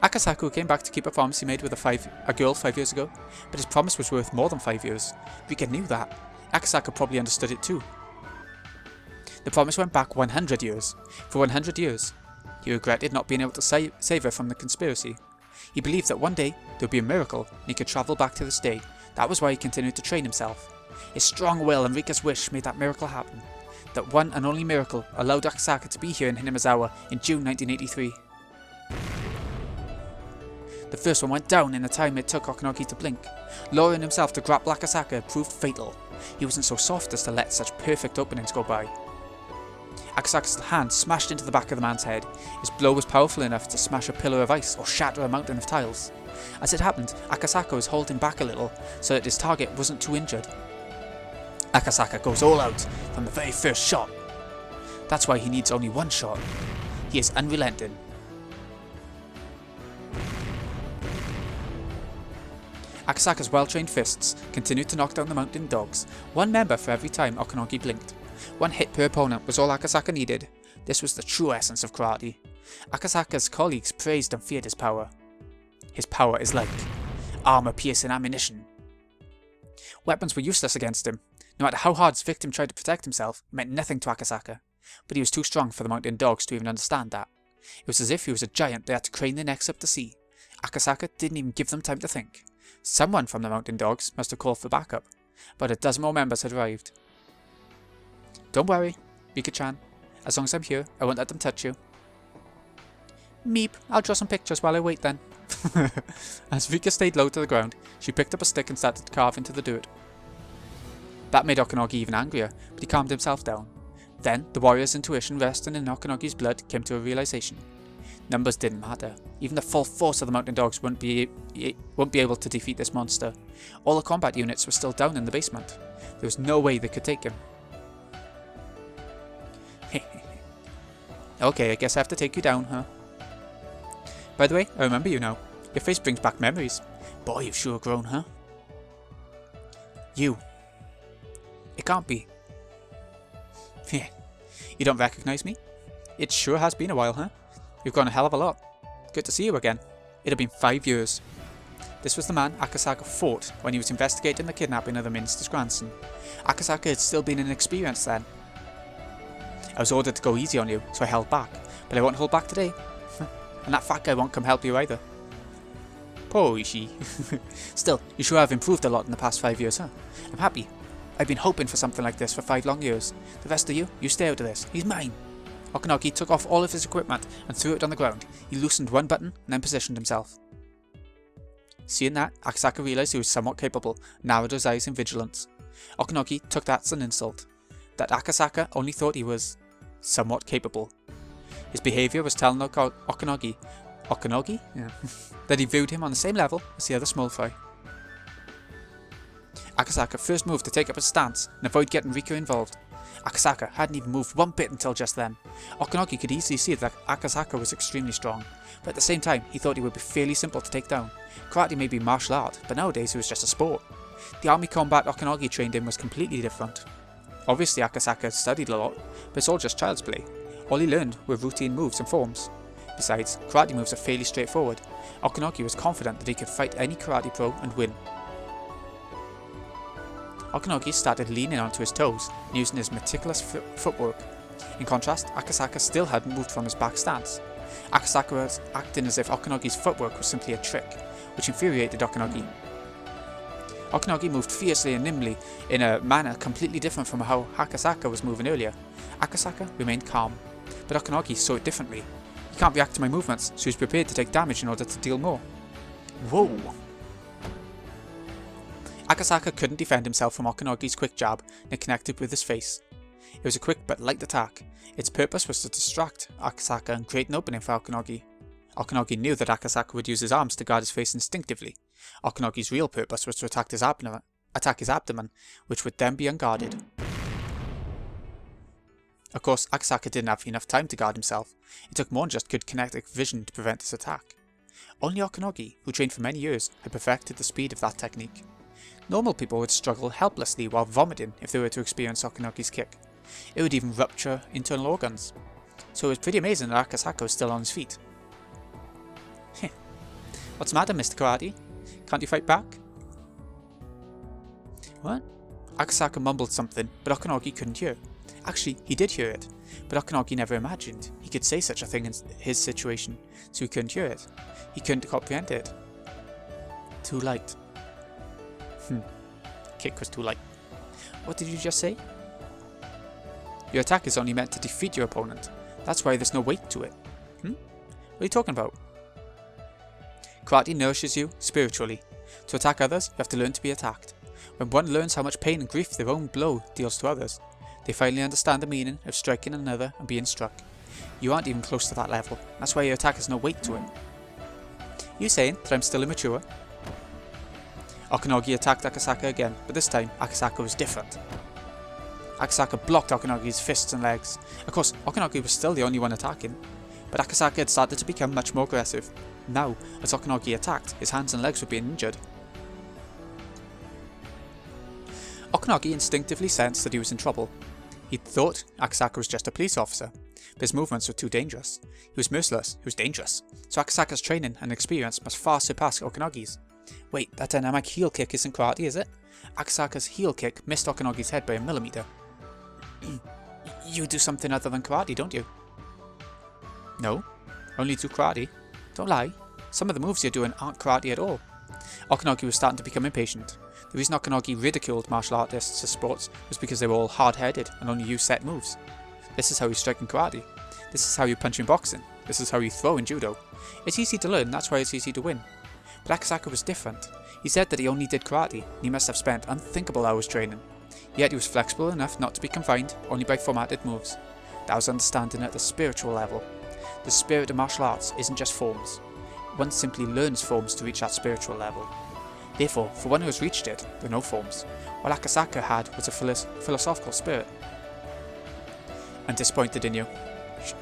Akasaka came back to keep a promise he made with a girl 5 years ago, but his promise was worth more than 5 years. Rika knew that. Akasaka probably understood it too. The promise went back 100 years. For 100 years, he regretted not being able to save her from the conspiracy. He believed that one day there would be a miracle and he could travel back to this day. That was why he continued to train himself. His strong will and Rika's wish made that miracle happen. That one and only miracle allowed Akasaka to be here in Hinamizawa in June 1983. The first one went down in the time it took Okanogi to blink. Lowering himself to grapple Akasaka proved fatal. He wasn't so soft as to let such perfect openings go by. Akasaka's hand smashed into the back of the man's head. His blow was powerful enough to smash a pillar of ice or shatter a mountain of tiles. As it happened, Akasaka was holding back a little so that his target wasn't too injured. Akasaka goes all out from the very first shot. That's why he needs only one shot. He is unrelenting. Akasaka's well-trained fists continued to knock down the Mountain Dogs, 1 member for every time Okanogi blinked. 1 hit per opponent was all Akasaka needed. This was the true essence of karate. Akasaka's colleagues praised and feared his power. His power is like armor-piercing ammunition. Weapons were useless against him. No matter how hard his victim tried to protect himself, it meant nothing to Akasaka. But he was too strong for the Mountain Dogs to even understand that. It was as if he was a giant they had to crane their necks up to see. Akasaka didn't even give them time to think. Someone from the Mountain Dogs must have called for backup, but a dozen more members had arrived. Don't worry, Rika-chan. As long as I'm here, I won't let them touch you. Meep, I'll draw some pictures while I wait then. As Rika stayed low to the ground, she picked up a stick and started to carve into the dirt. That made Okanogi even angrier, but he calmed himself down. Then, the warrior's intuition resting in Okanogi's blood came to a realization. Numbers didn't matter. Even the full force of the Mountain Dogs won't be able to defeat this monster. All the combat units were still down in the basement. There was no way they could take him. Okay, I guess I have to take you down, huh? By the way, I remember you now. Your face brings back memories. Boy, you've sure grown, huh? You. It can't be. You don't recognize me? It sure has been a while, huh? You've grown a hell of a lot. Good to see you again. It had been 5 years. This was the man Akasaka fought when he was investigating the kidnapping of the minister's grandson. Akasaka had still been inexperienced then. I was ordered to go easy on you, so I held back, but I won't hold back today. And that fat guy won't come help you either. Poor Ishii. Still, you sure have improved a lot in the past 5 years, huh? I'm happy. I've been hoping for something like this for 5 long years. The rest of you stay out of this. He's mine. Okanogi took off all of his equipment and threw it on the ground. He loosened 1 button and then positioned himself. Seeing that, Akasaka realized he was somewhat capable, narrowed his eyes in vigilance. Okanogi took that as an insult. That Akasaka only thought he was somewhat capable. His behaviour was telling Okanogi Yeah. that he viewed him on the same level as the other small fry. Akasaka first moved to take up a stance and avoid getting Rika involved. Akasaka hadn't even moved 1 bit until just then. Okanogi could easily see that Akasaka was extremely strong, but at the same time he thought he would be fairly simple to take down. Karate may be martial art, but nowadays it was just a sport. The army combat Okanogi trained in was completely different. Obviously Akasaka had studied a lot, but it's all just child's play. All he learned were routine moves and forms. Besides, karate moves are fairly straightforward. Okanogi was confident that he could fight any karate pro and win. Okanogi started leaning onto his toes and using his meticulous footwork. In contrast, Akasaka still hadn't moved from his back stance. Akasaka was acting as if Okanogi's footwork was simply a trick, which infuriated Okanogi. Okanogi moved fiercely and nimbly in a manner completely different from how Akasaka was moving earlier. Akasaka remained calm, but Okanogi saw it differently. He can't react to my movements, so he's prepared to take damage in order to deal more. Whoa! Akasaka couldn't defend himself from Okanogi's quick jab and it connected with his face. It was a quick but light attack. Its purpose was to distract Akasaka and create an opening for Okonogi. Okonogi knew that Akasaka would use his arms to guard his face instinctively. Okonogi's real purpose was to attack his abdomen, which would then be unguarded. Of course, Akasaka didn't have enough time to guard himself. It took more than just good kinetic vision to prevent this attack. Only Okonogi, who trained for many years, had perfected the speed of that technique. Normal people would struggle helplessly while vomiting if they were to experience Okonogi's kick. It would even rupture internal organs. So it was pretty amazing that Akasaka was still on his feet. Heh. What's the matter, Mr. Karate? Can't you fight back? What? Akasaka mumbled something, but Okonogi couldn't hear. Actually, he did hear it, but Okonogi never imagined he could say such a thing in his situation, so he couldn't hear it. He couldn't comprehend it. Too light. Kick was too light. What did you just say? Your attack is only meant to defeat your opponent. That's why there's no weight to it. What are you talking about? Karate nourishes you spiritually. To attack others, you have to learn to be attacked. When one learns how much pain and grief their own blow deals to others, they finally understand the meaning of striking another and being struck. You aren't even close to that level. That's why your attack has no weight to it. You saying that I'm still immature? Okonogi attacked Akasaka again, but this time Akasaka was different. Akasaka blocked Okonogi's fists and legs. Of course, Okonogi was still the only one attacking, but Akasaka had started to become much more aggressive. Now, as Okonogi attacked, his hands and legs were being injured. Okonogi instinctively sensed that he was in trouble. He thought Akasaka was just a police officer, but his movements were too dangerous. He was merciless, he was dangerous, so Akasaka's training and experience must far surpass Okonogi's. Wait, that dynamic heel kick isn't karate, is it? Akasaka's heel kick missed Okonogi's head by a millimeter. You do something other than karate, don't you? No, only do karate. Don't lie, some of the moves you're doing aren't karate at all. Okonogi was starting to become impatient. The reason Okonogi ridiculed martial artists as sports was because they were all hard-headed and only used set moves. This is how you strike in karate. This is how you punch in boxing. This is how you throw in judo. It's easy to learn, that's why it's easy to win. But Akasaka was different. He said that he only did karate, and he must have spent unthinkable hours training. Yet he was flexible enough not to be confined only by formatted moves. That was understanding at the spiritual level. The spirit of martial arts isn't just forms. One simply learns forms to reach that spiritual level. Therefore, for one who has reached it, there are no forms. What Akasaka had was a philosophical spirit. I'm disappointed in you.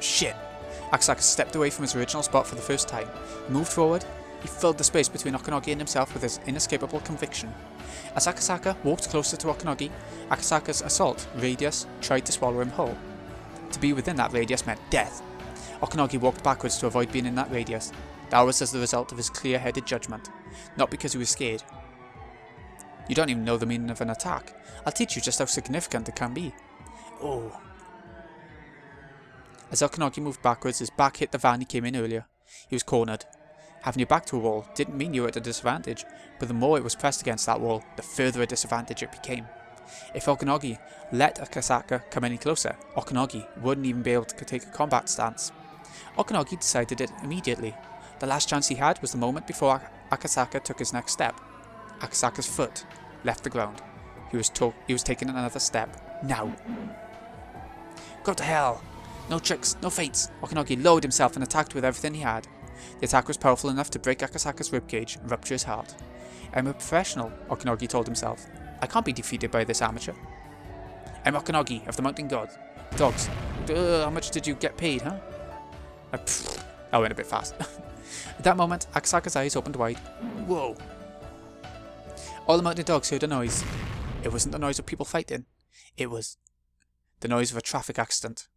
Shit! Akasaka stepped away from his original spot for the first time. He moved forward. He filled the space between Okonogi and himself with his inescapable conviction. As Akasaka walked closer to Okonogi, Akasaka's assault radius tried to swallow him whole. To be within that radius meant death. Okonogi walked backwards to avoid being in that radius. That was as the result of his clear-headed judgment, not because he was scared. You don't even know the meaning of an attack. I'll teach you just how significant it can be. Oh. As Okonogi moved backwards, his back hit the van he came in earlier. He was cornered. Having your back to a wall didn't mean you were at a disadvantage, but the more it was pressed against that wall, the further a disadvantage it became. If Okonogi let Akasaka come any closer, Okonogi wouldn't even be able to take a combat stance. Okonogi decided it immediately. The last chance he had was the moment before Akasaka took his next step. Akasaka's foot left the ground. He was taking another step. Now. Go to hell! No tricks, no feints. Okonogi lowered himself and attacked with everything he had. The attack was powerful enough to break Akasaka's ribcage and rupture his heart. I'm a professional, Okonogi told himself. I can't be defeated by this amateur. I'm Okonogi of the Mountain Gods. Dogs. How much did you get paid, huh? I went a bit fast. At that moment, Akasaka's eyes opened wide. Whoa! All the mountain dogs heard a noise. It wasn't the noise of people fighting. It was the noise of a traffic accident.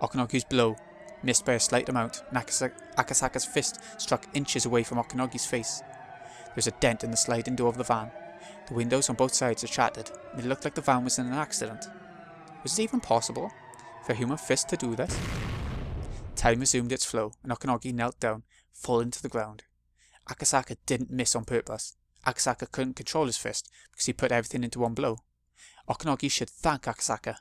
Okonogi's blow missed by a slight amount, and Akasaka's fist struck inches away from Okonogi's face. There was a dent in the sliding door of the van. The windows on both sides had shattered, and it looked like the van was in an accident. Was it even possible for a human fist to do this? Time resumed its flow, and Okonogi knelt down, falling to the ground. Akasaka didn't miss on purpose. Akasaka couldn't control his fist because he put everything into one blow. Okonogi should thank Akasaka.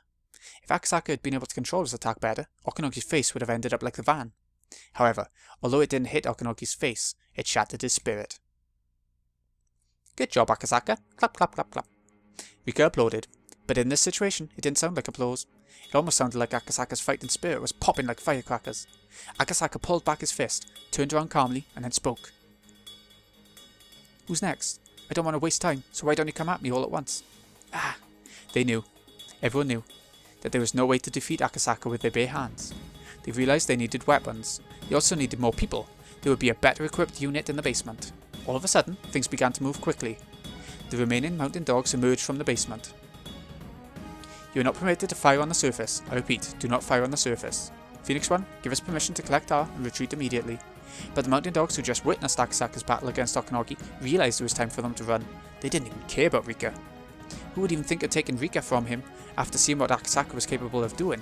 If Akasaka had been able to control his attack better, Okonogi's face would have ended up like the van. However, although it didn't hit Okonogi's face, it shattered his spirit. Good job, Akasaka. Clap, clap, clap, clap. Rika applauded. But in this situation, it didn't sound like applause. It almost sounded like Akasaka's fighting spirit was popping like firecrackers. Akasaka pulled back his fist, turned around calmly, and then spoke. Who's next? I don't want to waste time, so why don't you come at me all at once? Ah! They knew. Everyone knew that there was no way to defeat Akasaka with their bare hands. They realised they needed weapons. They also needed more people. There would be a better equipped unit in the basement. All of a sudden, things began to move quickly. The remaining mountain dogs emerged from the basement. You are not permitted to fire on the surface. I repeat, do not fire on the surface. Phoenix 1, give us permission to collect R and retreat immediately. But the mountain dogs who just witnessed Akasaka's battle against Okanagi realised it was time for them to run. They didn't even care about Rika. Who would even think of taking Rika from him after seeing what Akasaka was capable of doing?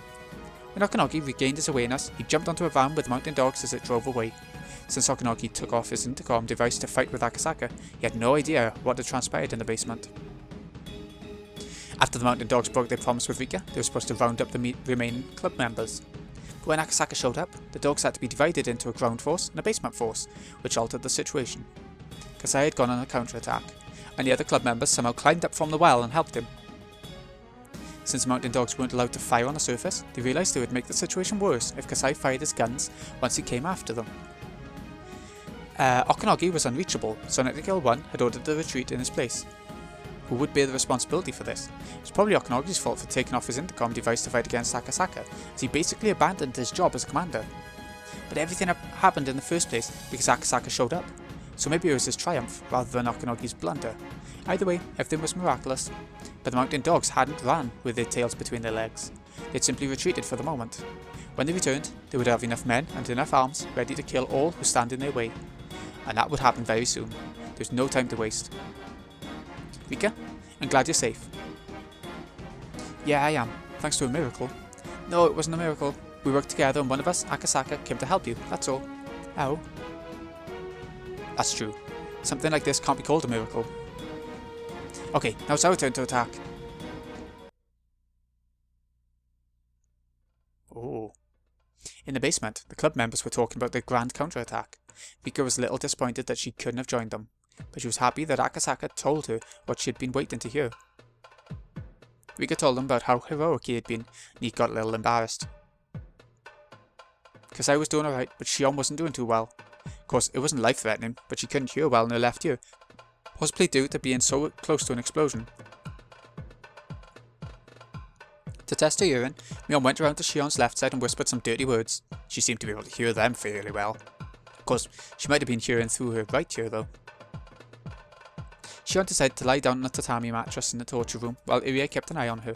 When Okanagi regained his awareness, he jumped onto a van with mountain dogs as it drove away. Since Okanagi took off his intercom device to fight with Akasaka, he had no idea what had transpired in the basement. After the mountain dogs broke their promise with Rika, they were supposed to round up the remaining club members. But when Akasaka showed up, the dogs had to be divided into a ground force and a basement force, which altered the situation. Kasai had gone on a counterattack, and the other club members somehow climbed up from the well and helped him. Since the mountain dogs weren't allowed to fire on the surface, they realised they would make the situation worse if Kasai fired his guns once he came after them. Okanagi was unreachable, so Nightingale 1 had ordered the retreat in his place. Who would bear the responsibility for this? It was probably Okanagi's fault for taking off his intercom device to fight against Akasaka, as he basically abandoned his job as a commander. But everything happened in the first place because Akasaka showed up, so maybe it was his triumph rather than Okanagi's blunder. Either way, everything was miraculous. But the mountain dogs hadn't ran with their tails between their legs. They'd simply retreated for the moment. When they returned, they would have enough men and enough arms ready to kill all who stand in their way. And that would happen very soon. There's no time to waste. Rika, I'm glad you're safe. Yeah, I am. Thanks to a miracle. No, it wasn't a miracle. We worked together and one of us, Akasaka, came to help you, that's all. How? That's true. Something like this can't be called a miracle. Okay, now it's our turn to attack. Oh. In the basement, the club members were talking about their grand counterattack. Rika was a little disappointed that she couldn't have joined them, but she was happy that Akasaka told her what she had been waiting to hear. Rika told them about how heroic he had been, and he got a little embarrassed. Kasai was doing alright, but Shion wasn't doing too well. Of course, it wasn't life-threatening, but she couldn't hear well in her left ear, possibly due to being so close to an explosion. To test her hearing, Mion went around to Shion's left side and whispered some dirty words. She seemed to be able to hear them fairly well. Of course, she might have been hearing through her right ear though. Shion decided to lie down on a tatami mattress in the torture room while Irie kept an eye on her.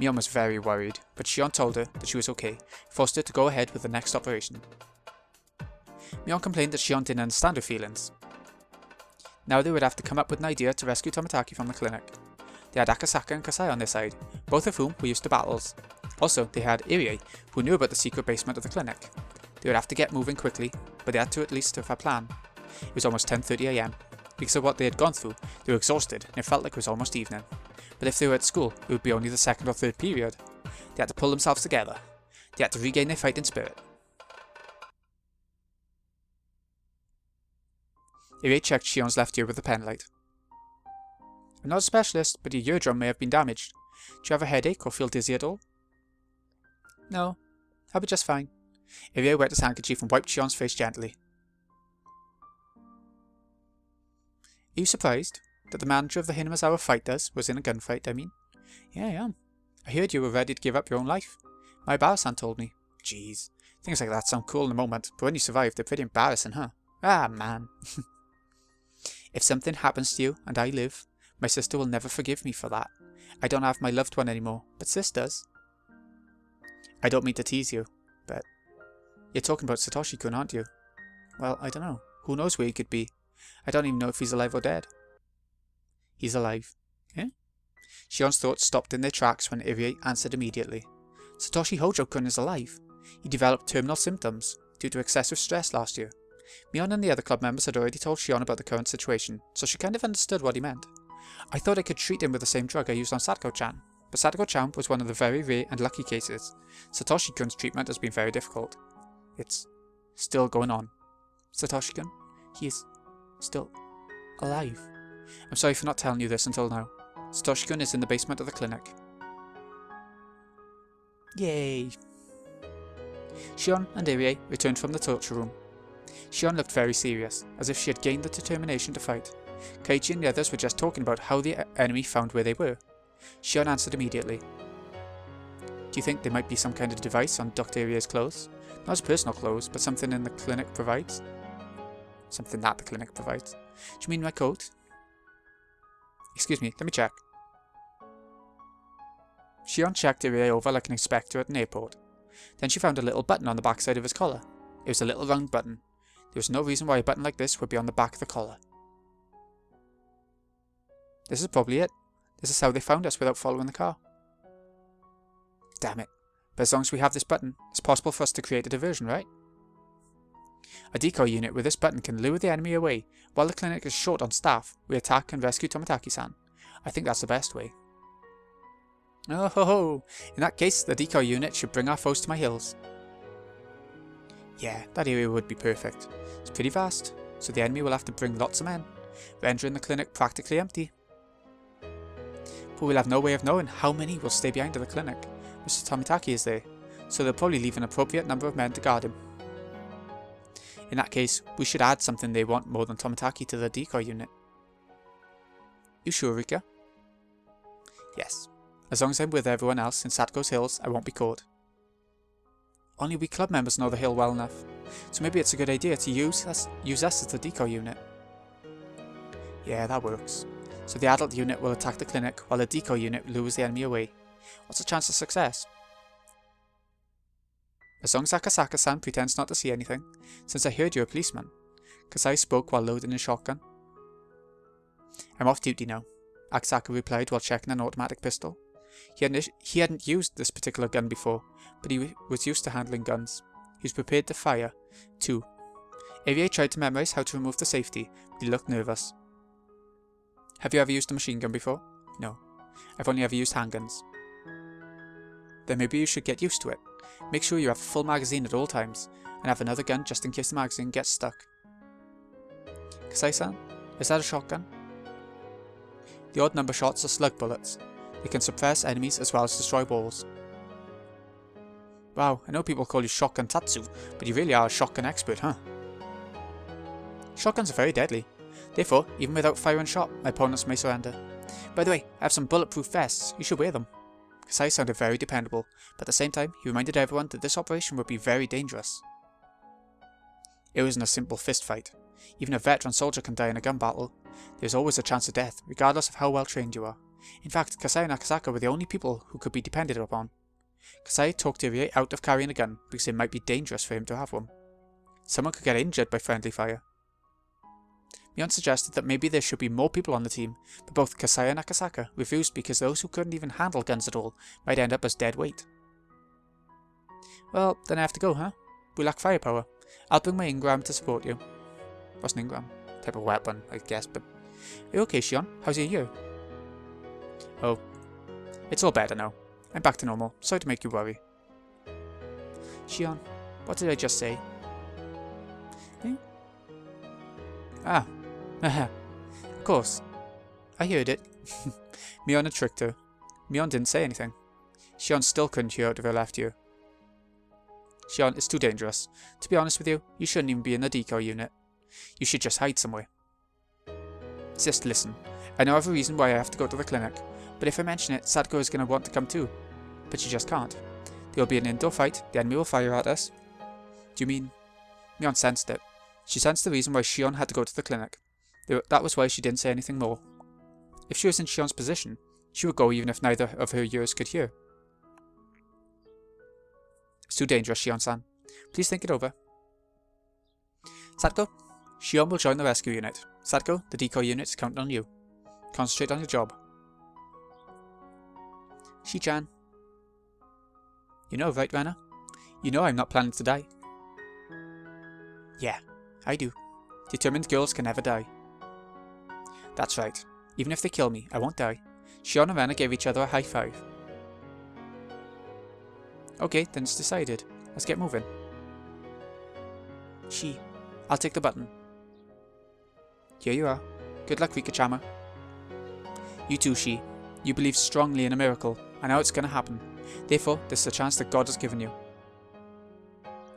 Mion was very worried, but Shion told her that she was okay, forced her to go ahead with the next operation. Mion complained that Shion didn't understand her feelings. Now they would have to come up with an idea to rescue Tomitaki from the clinic. They had Akasaka and Kasai on their side, both of whom were used to battles. Also, they had Irie, who knew about the secret basement of the clinic. They would have to get moving quickly, but they had to at least have a plan. It was almost 10:30 AM. Because of what they had gone through, they were exhausted and it felt like it was almost evening. But if they were at school, it would be only the second or third period. They had to pull themselves together. They had to regain their fighting spirit. Irie checked Shion's left ear with a penlight. I'm not a specialist, but your eardrum may have been damaged. Do you have a headache or feel dizzy at all? No, I'll be just fine. Irie wet his handkerchief and wiped Shion's face gently. Are you surprised that the manager of the Hinamazawa fighters was in a gunfight, I mean? Yeah, I am. I heard you were ready to give up your own life. My Bara-san told me. Jeez, things like that sound cool in the moment, but when you survive, they're pretty embarrassing, huh? Ah, man. If something happens to you and I live, my sister will never forgive me for that. I don't have my loved one anymore, but Sis does. I don't mean to tease you, but you're talking about Satoshi-kun, aren't you? Well, I don't know. Who knows where he could be? I don't even know if he's alive or dead. He's alive. Eh? Shion's thoughts stopped in their tracks when Irie answered immediately. Satoshi Hojo-kun is alive. He developed terminal symptoms due to excessive stress last year. Mion and the other club members had already told Shion about the current situation, so she kind of understood what he meant. I thought I could treat him with the same drug I used on Sadako-chan, but Sadako-chan was one of the very rare and lucky cases. Satoshi-kun's treatment has been very difficult. It's still going on. Satoshi-kun, he is still alive. I'm sorry for not telling you this until now. Satoshi-kun is in the basement of the clinic. Yay! Shion and Irie returned from the torture room. Shion looked very serious, as if she had gained the determination to fight. Keiichi and the others were just talking about how the enemy found where they were. Shion answered immediately. Do you think there might be some kind of device on Dr. Irie's clothes? Not his personal clothes, but something in the clinic provides? Something that the clinic provides. Do you mean my coat? Excuse me, let me check. Shion checked Irie over like an inspector at an airport. Then she found a little button on the back side of his collar. It was a little round button. There was no reason why a button like this would be on the back of the collar. This is probably it. This is how they found us without following the car. Damn it. But as long as we have this button, it's possible for us to create a diversion, right? A decoy unit with this button can lure the enemy away. While the clinic is short on staff, we attack and rescue Tomitaki-san. I think that's the best way. Oh ho ho! In that case, the decoy unit should bring our foes to my hills. Yeah, that area would be perfect. It's pretty vast, so the enemy will have to bring lots of men, rendering the clinic practically empty. But we'll have no way of knowing how many will stay behind at the clinic. Mr. Tomitaki is there, so they'll probably leave an appropriate number of men to guard him. In that case, we should add something they want more than Tomitaki to the decoy unit. You sure, Rika? Yes. As long as I'm with everyone else in Sato's hills, I won't be caught. Only we club members know the hill well enough, so maybe it's a good idea to use us as the decoy unit. Yeah, that works. So the adult unit will attack the clinic while the decoy unit lures the enemy away. What's the chance of success? As long as Akasaka-san pretends not to see anything, since I heard you're a policeman. Kasai spoke while loading his shotgun. I'm off duty now, Akasaka replied while checking an automatic pistol. He hadn't used this particular gun before, but he was used to handling guns. He was prepared to fire, too. Irie tried to memorize how to remove the safety, but he looked nervous. Have you ever used a machine gun before? No. I've only ever used handguns. Then maybe you should get used to it. Make sure you have a full magazine at all times, and have another gun just in case the magazine gets stuck. Kasai-san, is that a shotgun? The odd number shots are slug bullets. They can suppress enemies as well as destroy walls. Wow, I know people call you Shotgun Tatsu, but you really are a shotgun expert, huh? Shotguns are very deadly. Therefore, even without firing shot, my opponents may surrender. By the way, I have some bulletproof vests. You should wear them. Kasai sounded very dependable, but at the same time, he reminded everyone that this operation would be very dangerous. It wasn't a simple fist fight. Even a veteran soldier can die in a gun battle. There's always a chance of death, regardless of how well trained you are. In fact, Kasai and Akasaka were the only people who could be depended upon. Kasai talked Irie out of carrying a gun because it might be dangerous for him to have one. Someone could get injured by friendly fire. Mion suggested that maybe there should be more people on the team, but both Kasai and Akasaka refused because those who couldn't even handle guns at all might end up as dead weight. Well, then I have to go, huh? We lack firepower. I'll bring my Ingram to support you. What's an Ingram? Type of weapon, I guess, but... Are you okay, Shion? How's your year? Oh. It's all better now. I'm back to normal. Sorry to make you worry. Shion, what did I just say? Eh? Ah. Of course. I heard it. Mion had tricked her. Mion didn't say anything. Shion still couldn't hear out of her left ear. Shion, it's too dangerous. To be honest with you, you shouldn't even be in the decoy unit. You should just hide somewhere. Just listen. I know I have a reason why I have to go to the clinic, but if I mention it, Sadako is going to want to come too. But she just can't. There will be an indoor fight, the enemy will fire at us. Do you mean... Mion sensed it. She sensed the reason why Shion had to go to the clinic. That was why she didn't say anything more. If she was in Shion's position, she would go even if neither of her ears could hear. It's too dangerous, Shion-san. Please think it over. Sadako, Shion will join the rescue unit. Sadako, the decoy unit is counting on you. Concentrate on your job. Shi-chan. You know, right, Rana? You know I'm not planning to die. Yeah, I do. Determined girls can never die. That's right. Even if they kill me, I won't die. Shion and Rana gave each other a high five. Okay, then it's decided. Let's get moving. Shi, I'll take the button. Here you are. Good luck, Rika-chama. You too, Shi. You believe strongly in a miracle, and now it's gonna happen. Therefore, this is a chance that God has given you.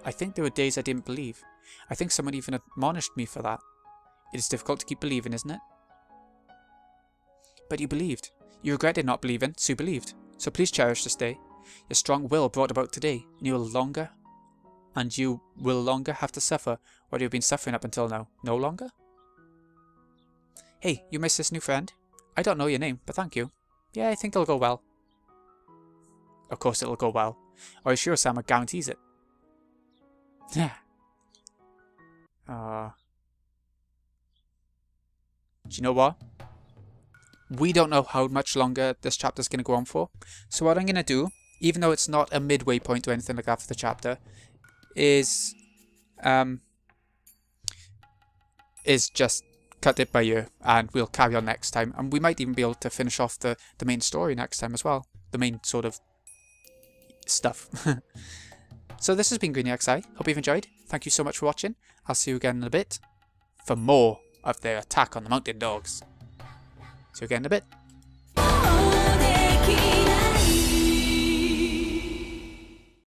I think there were days I didn't believe. I think someone even admonished me for that. It is difficult to keep believing, isn't it? But you believed. You regretted not believing, so you believed. So please cherish this day. Your strong will brought about today, and you will longer have to suffer what you've been suffering up until now. No longer? Hey, you missed this new friend? I don't know your name, but thank you. Yeah, I think it'll go well. Of course it'll go well. Or Higurashi guarantees it. Yeah. Do you know what? We don't know how much longer this chapter's going to go on for. So what I'm going to do, even though it's not a midway point or anything like that for the chapter, is just cut it by ear, and we'll carry on next time. And we might even be able to finish off the main story next time as well. The main sort of stuff. So this has been GreenyXI. Hope you've enjoyed. Thank you so much for watching. I'll see you again in a bit for more of their attack on the mountain dogs. See you again in a bit.